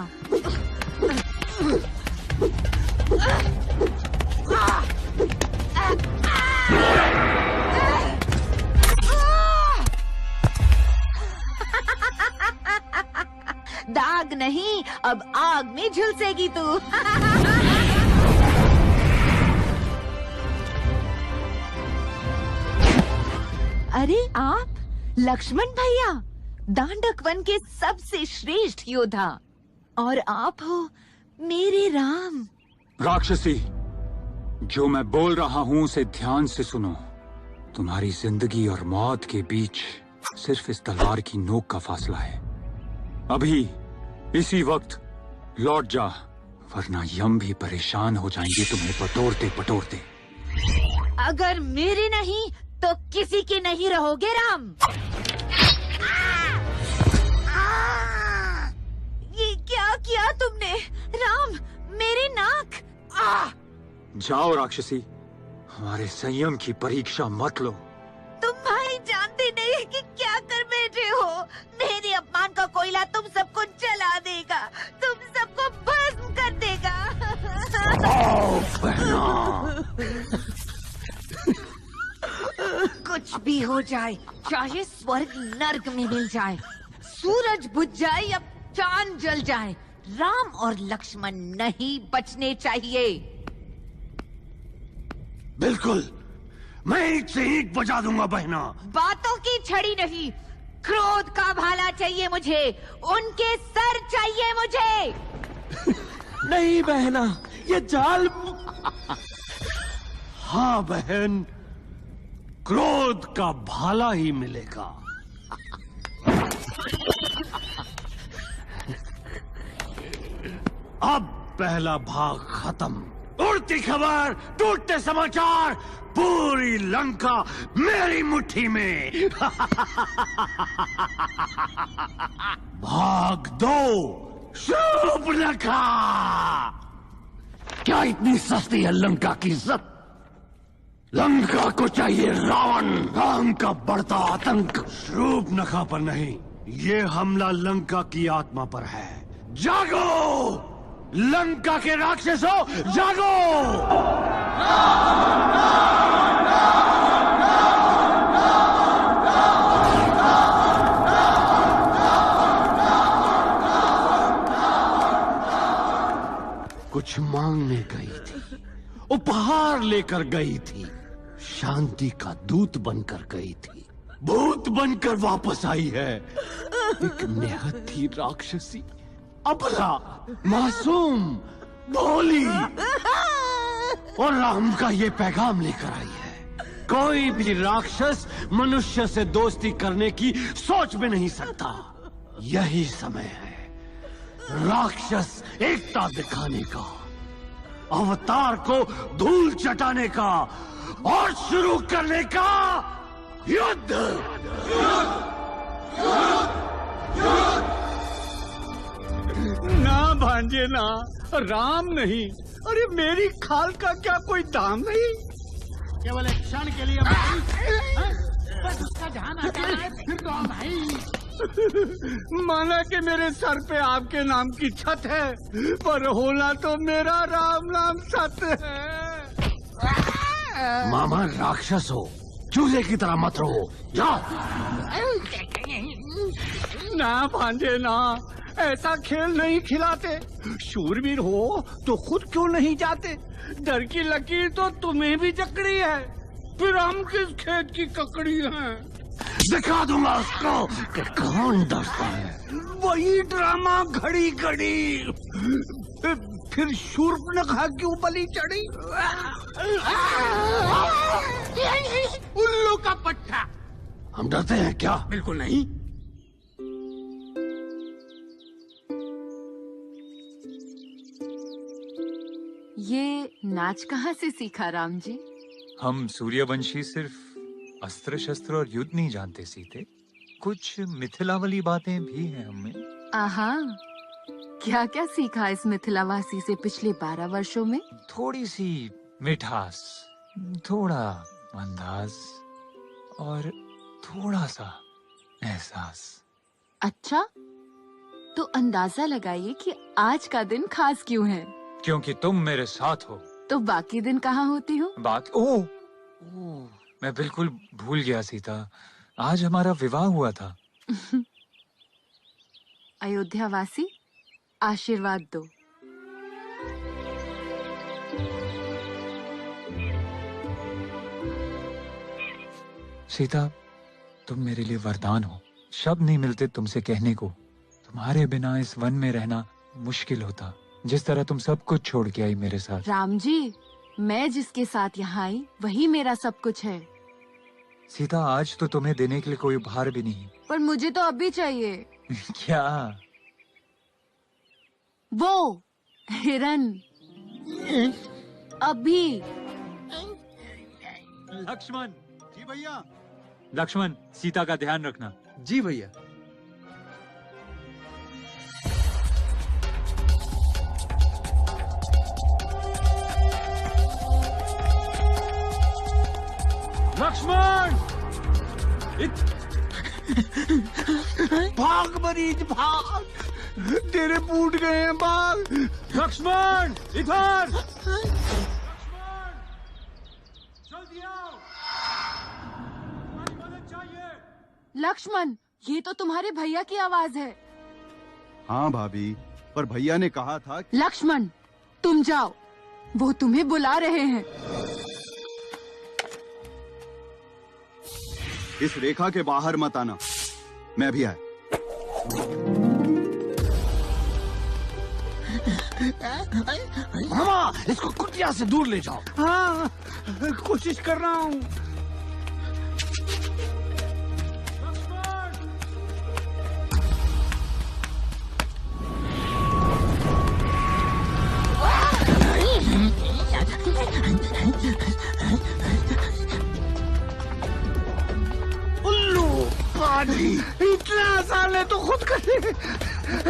दाग नहीं, अब आग में झुलसेगी तू। अरे आप लक्ष्मण भैया, दांडक वन के सबसे श्रेष्ठ योद्धा, और आप हो मेरे राम। राक्षसी, जो मैं बोल रहा हूँ उसे ध्यान से सुनो। तुम्हारी जिंदगी और मौत के बीच सिर्फ इस तलवार की नोक का फासला है। अभी इसी वक्त लौट जा, वरना यम भी परेशान हो जाएंगे तुम्हें पटोरते पटोरते। अगर मेरे नहीं तो किसी के नहीं रहोगे राम। ये क्या किया तुमने राम? मेरी नाक। जाओ राक्षसी, हमारे संयम की परीक्षा मत लो। तुम भाई जानते नहीं कि क्या कर बैठे हो। मेरे अपमान का कोयला तुम सबको जला देगा, तुम सबको भस्म कर देगा। कुछ भी हो जाए, चाहे स्वर्ग नर्क में मिल जाए, सूरज बुझ जाए या चांद जल जाए, राम और लक्ष्मण नहीं बचने चाहिए। बिल्कुल, मैं ईंट से ईंट बजा दूंगा बहना। बातों की छड़ी नहीं, क्रोध का भाला चाहिए मुझे। उनके सर चाहिए मुझे। नहीं बहना, ये जाल। हाँ बहन, क्रोध का भाला ही मिलेगा। अब पहला भाग खत्म। उड़ती खबर, टूटते समाचार, पूरी लंका मेरी मुट्ठी में। भाग 2, शूर्पणखा। क्या इतनी सस्ती है लंका की इज्जत? लंका को चाहिए रावण। राम का बढ़ता आतंक शूर्पणखा पर नहीं, ये हमला लंका की आत्मा पर है। जागो लंका के राक्षसों, जागो। कुछ मांगने गई थी, उपहार लेकर गई थी, शांति का दूत बनकर गई थी, भूत बनकर वापस आई है। एक निहत्थी राक्षसी, अबला, मासूम, भोली, और राम का ये पैगाम लेकर आई है। कोई भी राक्षस मनुष्य से दोस्ती करने की सोच भी नहीं सकता। यही समय है राक्षस एकता दिखाने का, अवतार को धूल चटाने का और शुरू करने का युद्ध। ना भांजे ना, राम नहीं। अरे मेरी खाल का क्या कोई दाम नहीं? केवल एक क्षण के लिए बस उसका ध्यान हटा है, फिर तो हम भाई। माना कि मेरे सर पे आपके नाम की छत है, पर होना तो मेरा राम नाम सत्य है। मामा राक्षस हो, चूहे की तरह मत रहो, जाओ। ना भांजे ना, ऐसा खेल नहीं खिलाते। शूरवीर हो तो खुद क्यों नहीं जाते? डर की लकीर तो तुम्हें भी जकड़ी है, फिर हम किस खेत की ककड़ी हैं? दिखा दूंगा उसको कि कौन डरता है। वही ड्रामा घड़ी घड़ी, फिर शूर्पणखा क्यों बलि चढ़ी? उल्लू का पट्टा। हम डरते हैं क्या? बिल्कुल नहीं। ये नाच कहाँ से सीखा राम जी? हम सूर्यवंशी सिर्फ अस्त्र शस्त्र और युद्ध नहीं जानते सीते, कुछ मिथिलावली बातें भी हैं हमें। आहा, क्या क्या सीखा इस मिथिलावासी से पिछले 12 वर्षों में? थोड़ी सी मिठास, थोड़ा अंदाज और थोड़ा सा एहसास। अच्छा, तो अंदाजा लगाइए कि आज का दिन खास क्यों है? क्योंकि तुम मेरे साथ हो। तो बाकी दिन कहाँ होती हो? ओह, मैं बिल्कुल भूल गया सीता, आज हमारा विवाह हुआ था। अयोध्यावासी, आशीर्वाद दो। सीता, तुम मेरे लिए वरदान हो। शब्द नहीं मिलते तुमसे कहने को। तुम्हारे बिना इस वन में रहना मुश्किल होता, जिस तरह तुम सब कुछ छोड़ के आई मेरे साथ। राम जी, मैं जिसके साथ यहाँ आई वही मेरा सब कुछ है। सीता, आज तो तुम्हें देने के लिए कोई उपहार भी नहीं। पर मुझे तो अभी चाहिए। क्या? वो हिरन, अभी। लक्ष्मण। जी भैया। लक्ष्मण, सीता का ध्यान रखना। जी भैया। लक्ष्मण! भाग मरीज भाग, तेरे फूट गए हैं बाल। लक्ष्मण इधर! जल्दी आओ, तुम्हारी मदद चाहिए। लक्ष्मण, ये तो तुम्हारे भैया की आवाज है। हाँ भाभी, पर भैया ने कहा था। लक्ष्मण, तुम जाओ, वो तुम्हें बुला रहे हैं। इस रेखा के बाहर मत आना, मैं भी आया। मामा, इसको कुटिया से दूर ले जाओ। हाँ, कोशिश कर रहा हूँ। उल्लू पाजी, इतना आसान है तो खुद करे,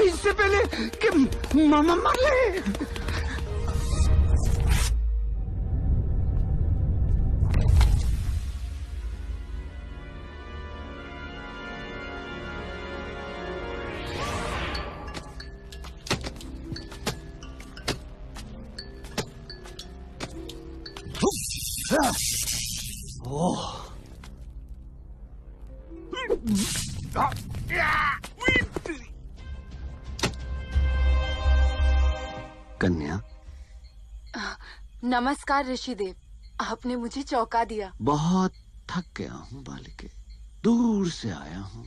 इससे पहले कि मामा मर ले। ओह, कन्या। नमस्कार ऋषिदेव, आपने मुझे चौंका दिया। बहुत थक गया हूँ बालिके, दूर से आया हूँ,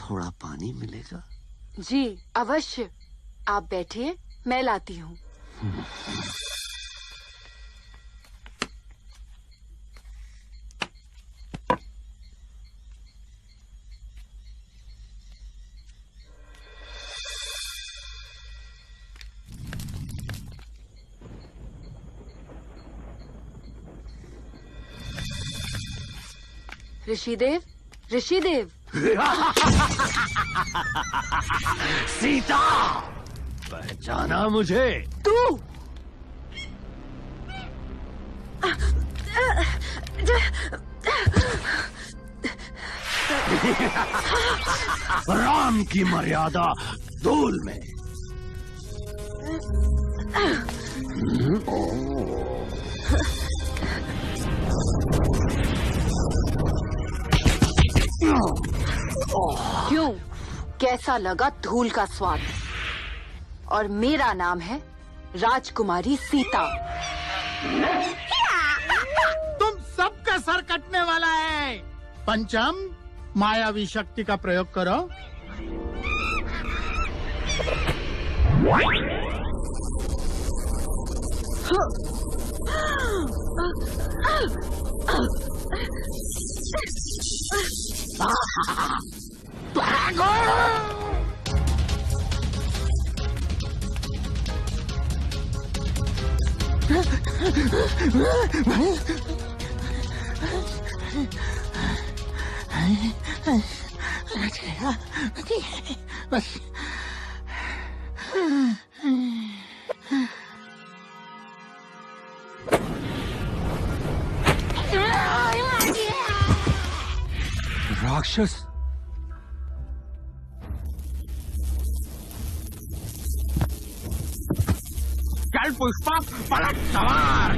थोड़ा पानी मिलेगा? जी अवश्य, आप बैठिए, मैं लाती हूँ। ऋषिदेव, ऋषिदेव। सीता, पहचाना मुझे? तू? राम की मर्यादा धूल में। क्यों, कैसा लगा धूल का स्वाद? और मेरा नाम है राजकुमारी सीता। तुम सबका सर कटने वाला है। पंचम, मायावी शक्ति का प्रयोग करो। बस राक्षस, चल पुष्पा, पलट सवार।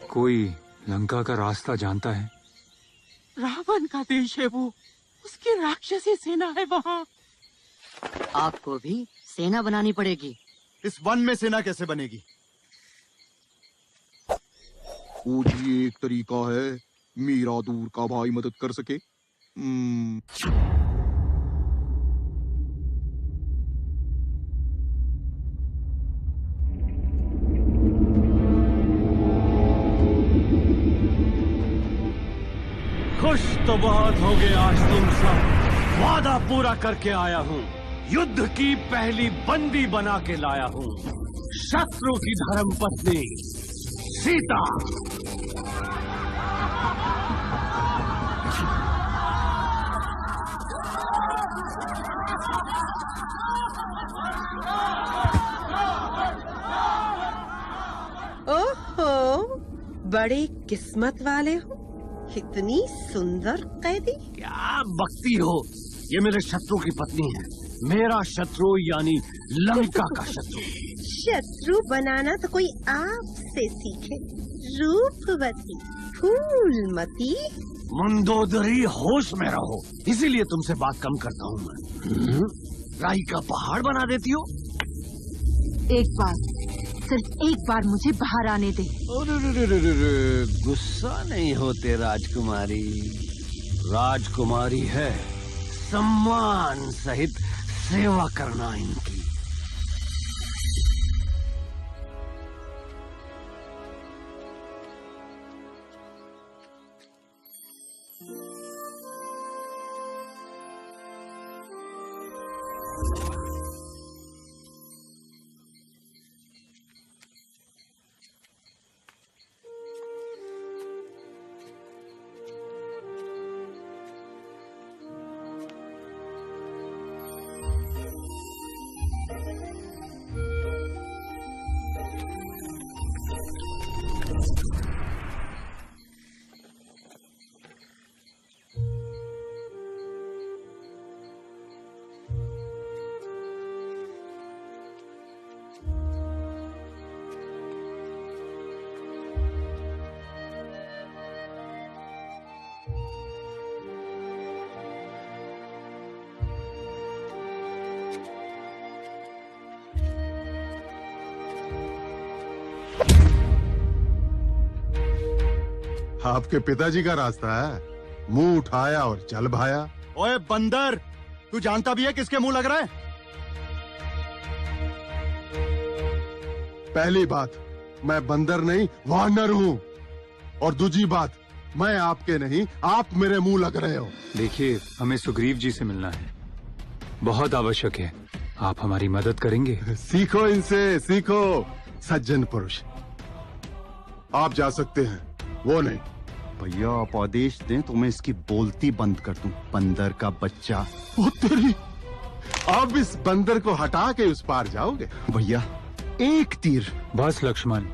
कोई लंका का रास्ता जानता है? रावण का देश है वो, उसकी राक्षसी सेना है वहाँ। आपको भी सेना बनानी पड़ेगी। इस वन में सेना कैसे बनेगी? वो भी एक तरीका है, मीरा दूर का भाई मदद कर सके। खुश तो बहुत हो गए आज तुम सब। वादा पूरा करके आया हूँ, युद्ध की पहली बंदी बना के लाया हूँ, शत्रु की धर्मपत्नी सीता। ओहो, बड़े किस्मत वाले हो, इतनी सुंदर कैदी। क्या बकती हो, ये मेरे शत्रु की पत्नी है। मेरा शत्रु यानी लंका का शत्रु। शत्रु बनाना तो कोई आपसे सीखे, रूपवती फूलमती। मंदोदरी, होश में रहो, इसीलिए तुमसे बात कम करता हूँ मैं। राई का पहाड़ बना देती हो। एक बार, सिर्फ एक बार मुझे बाहर आने दे। गुस्सा नहीं होते राजकुमारी। राजकुमारी है, सम्मान सहित सेवा करना इनकी। आपके पिताजी का रास्ता है, मुंह उठाया और चल भाया। ओए बंदर, तू जानता भी है किसके मुंह लग रहा है? पहली बात, मैं बंदर नहीं वानर हूँ, और दूसरी बात, मैं आपके नहीं, आप मेरे मुंह लग रहे हो। देखिए, हमें सुग्रीव जी से मिलना है, बहुत आवश्यक है। आप हमारी मदद करेंगे? सीखो इनसे, सीखो। सज्जन पुरुष। आप जा सकते हैं, वो नहीं। भैया आप आदेश दें तो मैं इसकी बोलती बंद कर दूं। बंदर का बच्चा। ओ तेरी! अब इस बंदर को हटा के उस पार जाओगे? भैया एक तीर। बस लक्ष्मण,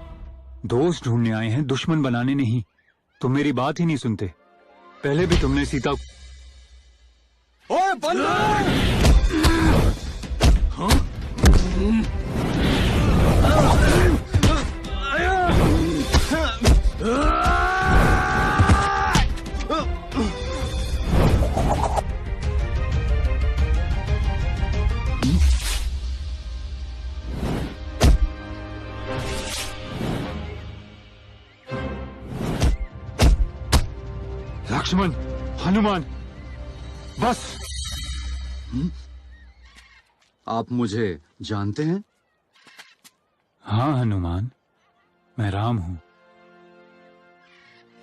दोस्त ढूंढने आए हैं, दुश्मन बनाने नहीं। तुम मेरी बात ही नहीं सुनते। पहले भी तुमने सीता। ओए बंदर! लक्ष्मण, हनुमान, बस। आप मुझे जानते हैं? हाँ हनुमान, मैं राम हूं।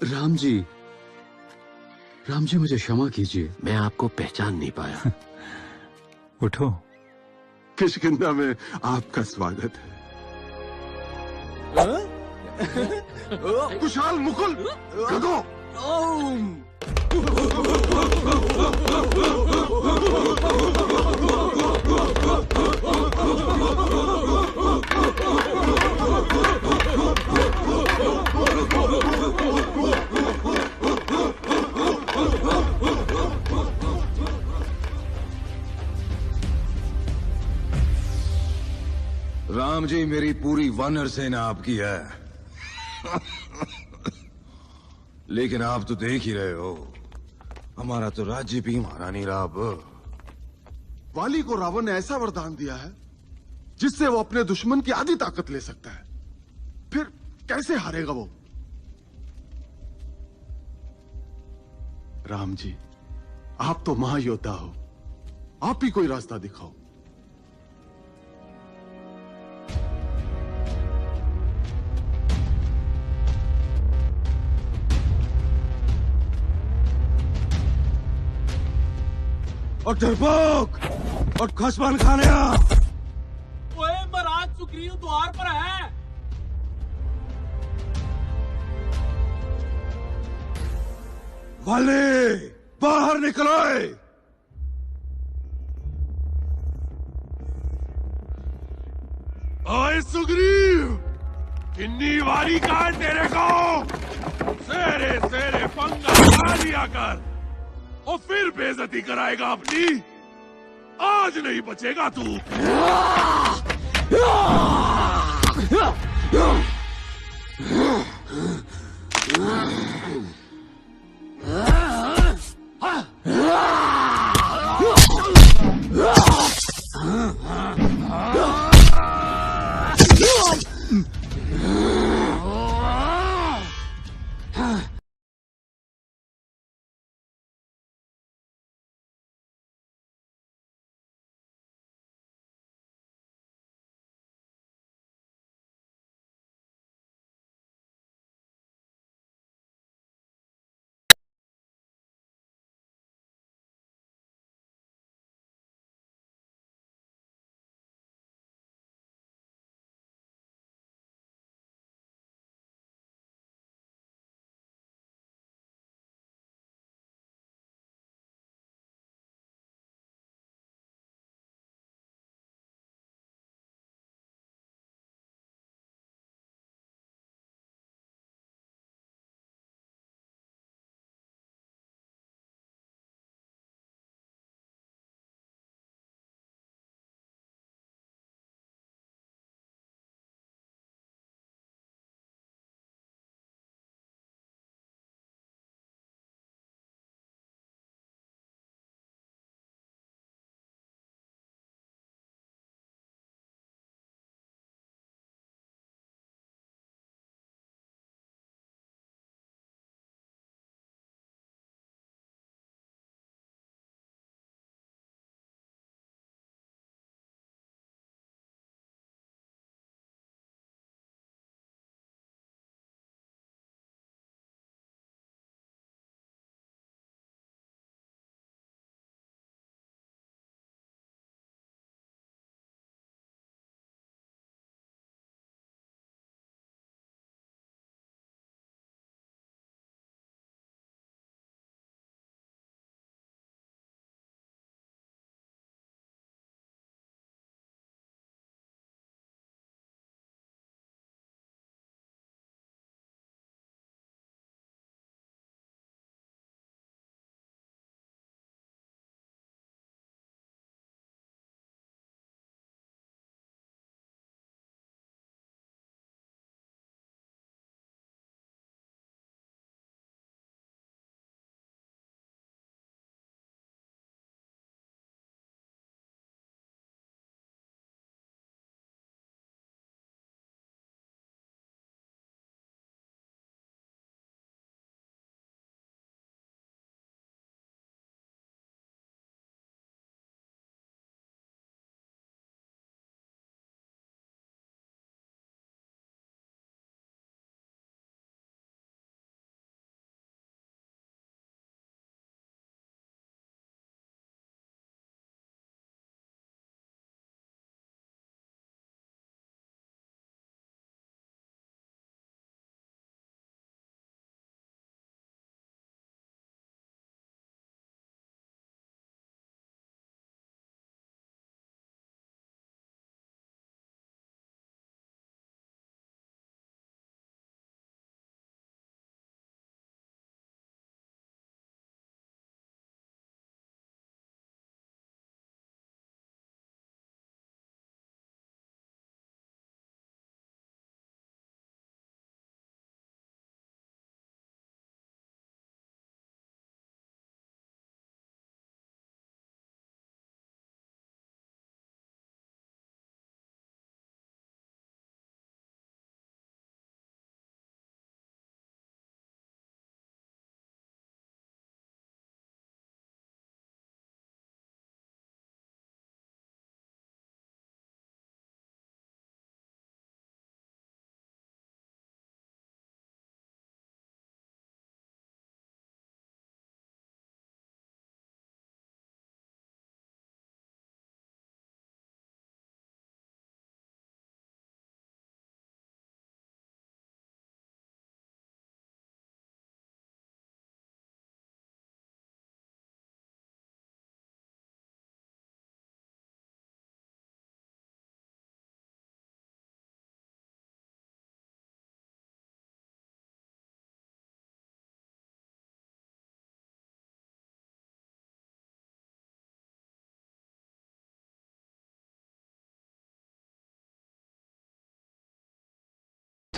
राम जी मुझे क्षमा कीजिए। मैं आपको पहचान नहीं पाया। उठो। किष्किंधा में आपका स्वागत है। कुशाल, मुकुल, गदो। राम जी, मेरी पूरी वानर सेना आपकी है। लेकिन आप तो देख ही रहे हो, हमारा तो राज्य भी महारानी राव। वाली को रावण ने ऐसा वरदान दिया है जिससे वो अपने दुश्मन की आधी ताकत ले सकता है। फिर कैसे हारेगा वो? राम जी, आप तो महायोद्धा हो, आप ही कोई रास्ता दिखाओ। और डरपोक और खसमान खाने आ। ओए महाराज सुग्रीव द्वार पर है। वाले बाहर निकलो। ओए सुग्रीव, किन्नी वारी का है तेरे को? सेरे सेरे पंगा खा लिया कर और फिर बेइज्जती कराएगा अपनी। आज नहीं बचेगा तू।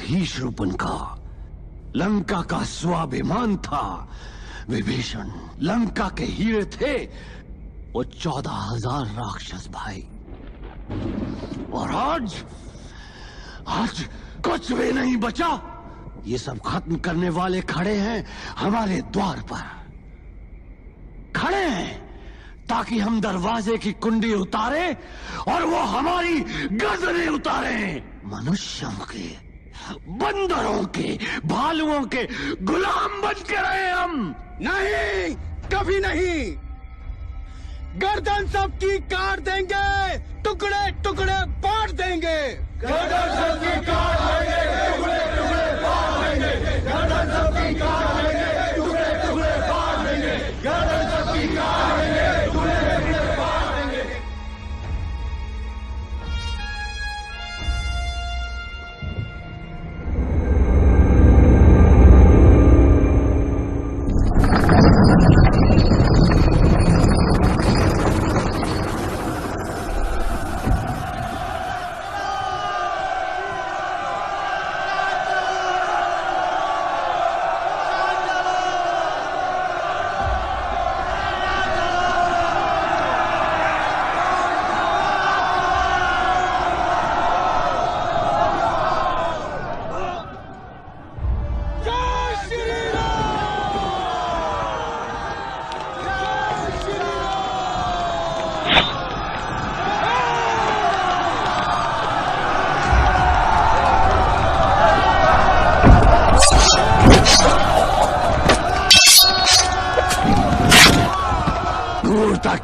ही शूर्पणखा लंका का स्वाभिमान था। विभीषण लंका के हीरे थे, वो 14,000 राक्षस भाई। और आज कुछ भी नहीं बचा। ये सब खत्म करने वाले खड़े हैं हमारे द्वार पर, खड़े हैं ताकि हम दरवाजे की कुंडी उतारे और वो हमारी गर्दनें उतारे। मनुष्यों के, बंदरों के, भालुओं के गुलाम बन के रहे हम। नहीं, कभी नहीं। गर्दन सबकी काट देंगे, टुकड़े टुकड़े बांट देंगे। गर्दन सबकी काट देंगे, टुकड़े टुकड़े बांट देंगे। गर्दन सबकी काट देंगे, टुकड़े टुकड़े बांट देंगे। गर्दन सबकी काट देंगे, टुकड़े टुकड़े बांट देंगे।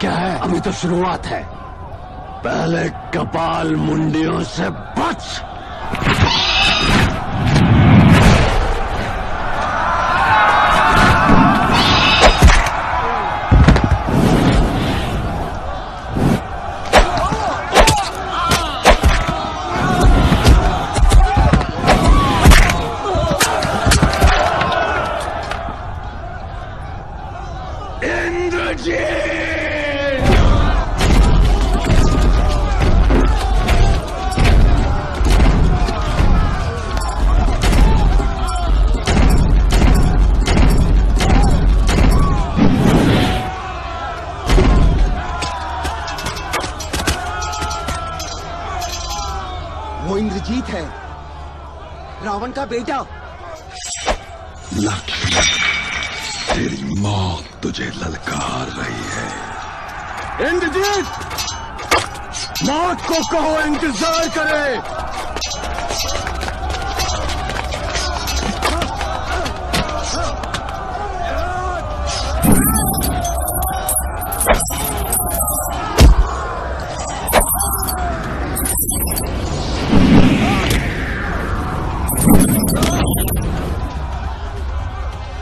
क्या है? अभी तो शुरुआत है। पहले कपाल मुंडियों से बच। वो इंद्रजीत है, रावण का बेटा। लक्ष्मण, तेरी मौत तुझे ललकार रही है। इंद्रजीत, मौत को कहो इंतजार करे।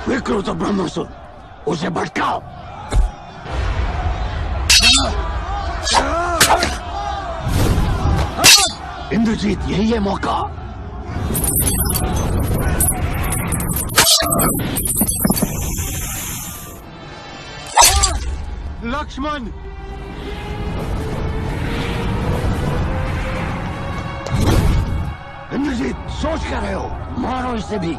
विकृत ब्रह्मासुर, उसे भटकाओ। इंद्रजीत, यही है मौका। लक्ष्मण, इंद्रजीत, सोच कर रहे हो? मारो इसे भी।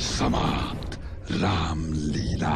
समाप्त रामलीला।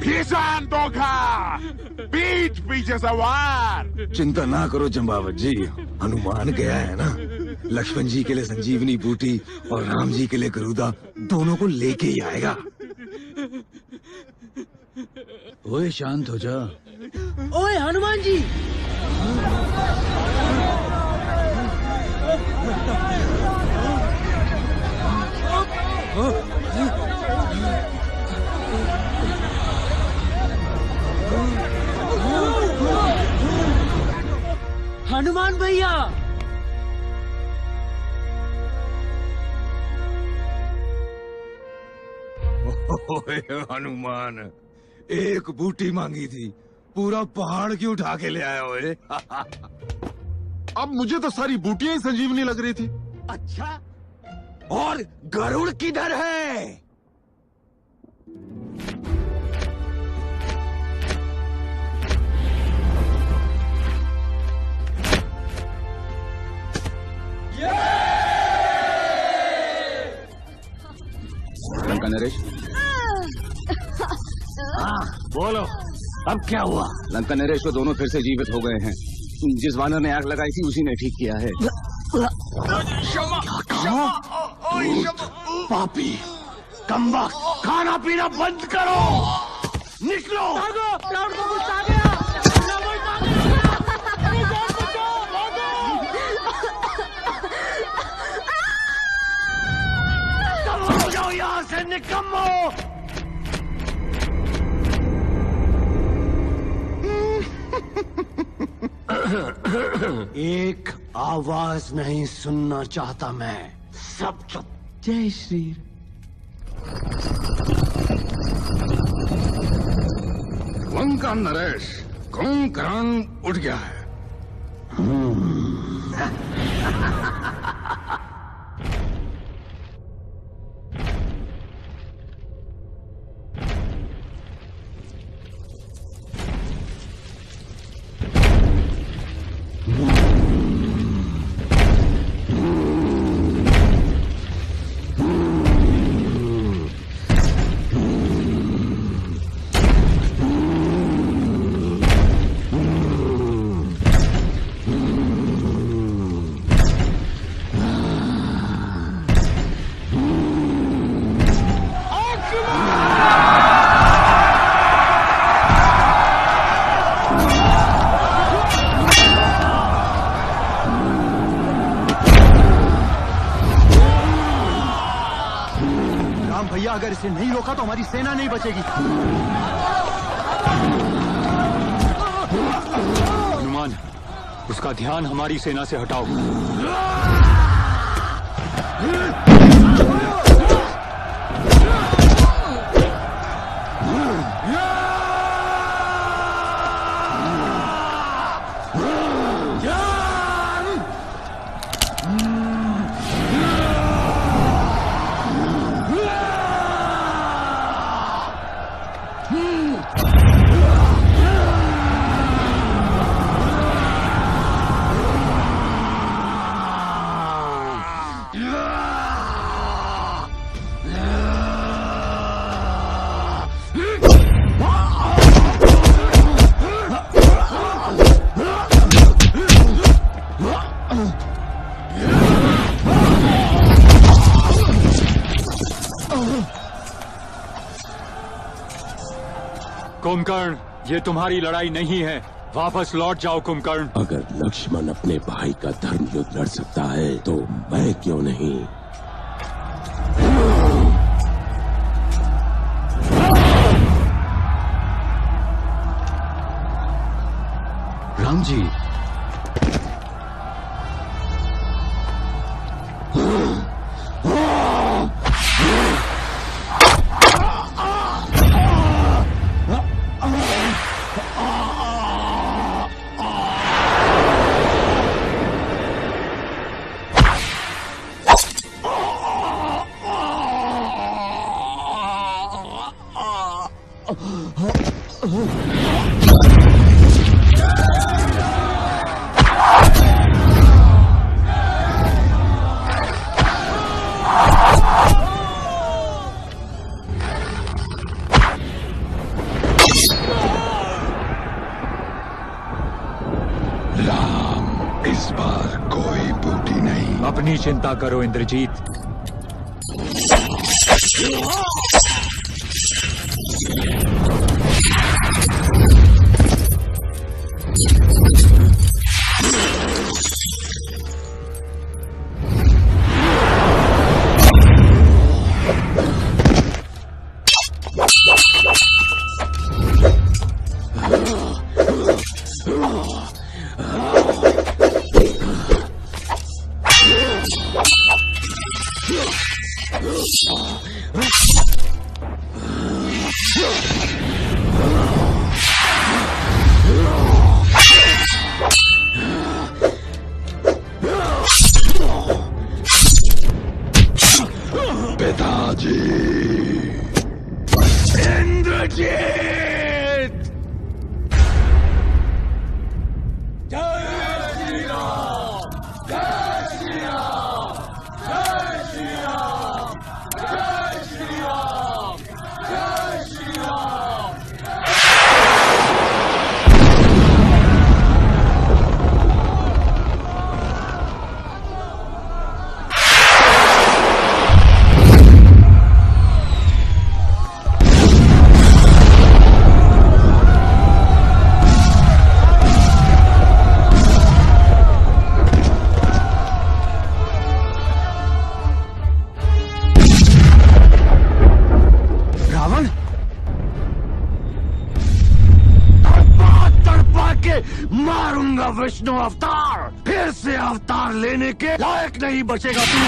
भीषण धोखा, पीठ पीछे सवार। चिंता ना करो जंबावत जी, हनुमान गया है ना। लक्ष्मण जी के लिए संजीवनी बूटी और राम जी के लिए गरुदा, दोनों को लेके ही आएगा। ओए शांत हो जा। ओए हनुमान जी, हनुमान भैया। ओए हनुमान, एक बूटी मांगी थी, पूरा पहाड़ क्यों उठा के ले आया ओए? अब मुझे तो सारी बूटियां ही संजीवनी लग रही थी। अच्छा, और गरुड़ किधर है? लंका नरेश। हाँ बोलो, अब क्या हुआ? लंका नरेश वो दोनों फिर से जीवित हो गए हैं। जिस वानर ने आग लगाई थी उसी ने ठीक किया है। पापी, कमबख्त, खाना पीना बंद करो, निकलो। रावण को कुछ आ गया। हो जाओ यहाँ से निकम्मो। एक आवाज नहीं सुनना चाहता मैं, सब चुप। जय श्री लंका नरेश कुंभकर्ण उठ गया है। भैया अगर इसे नहीं रोका तो हमारी सेना नहीं बचेगी। हनुमान, उसका ध्यान हमारी सेना से हटाओ। कुंभकर्ण, ये तुम्हारी लड़ाई नहीं है, वापस लौट जाओ कुंभकर्ण। अगर लक्ष्मण अपने भाई का धर्म युद्ध लड़ सकता है तो मैं क्यों नहीं? राम जी, इस बार कोई बूटी नहीं। अपनी चिंता करो इंद्रजीत। पिताजी, इंद्रजीत, जय श्री राम, जय श्री राम, जय श्री राम, जय श्री राम, जय श्री राम। मारूंगा विष्णु अवतार, फिर से अवतार लेने के लायक नहीं बचेगा तू।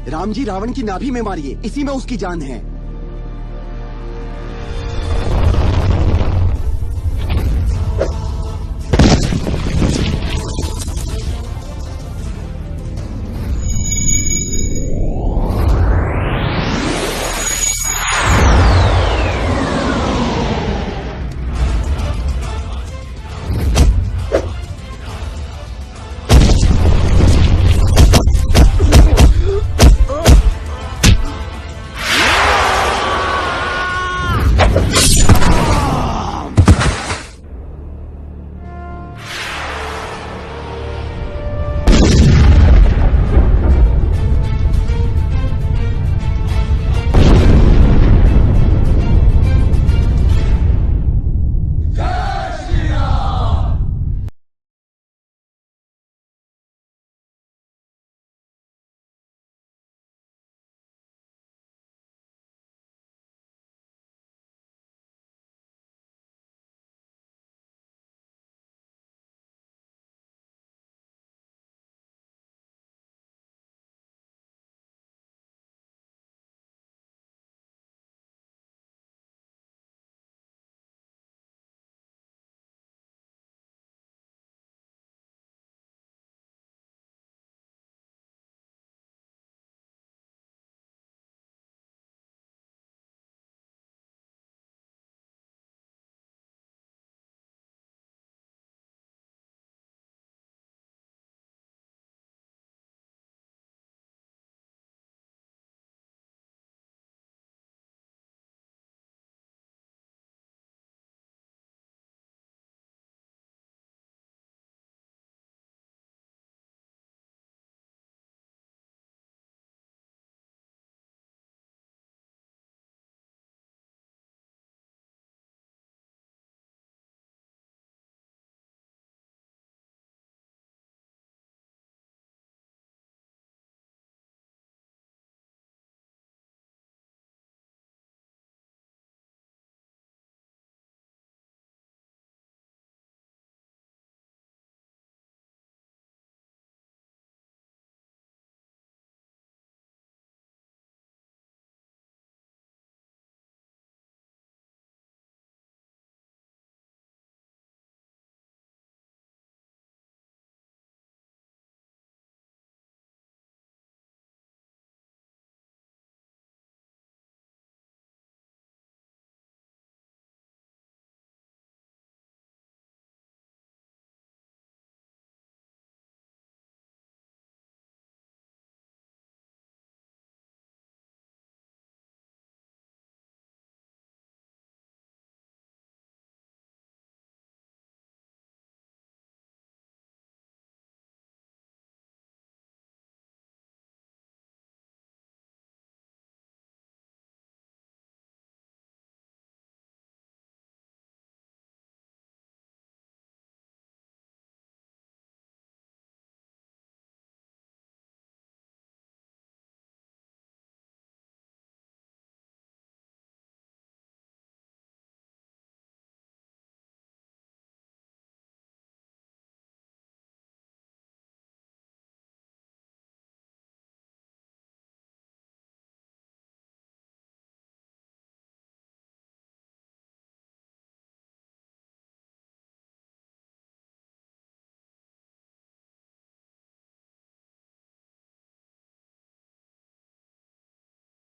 राम जी, रावण की नाभि में मारिए, इसी में उसकी जान है।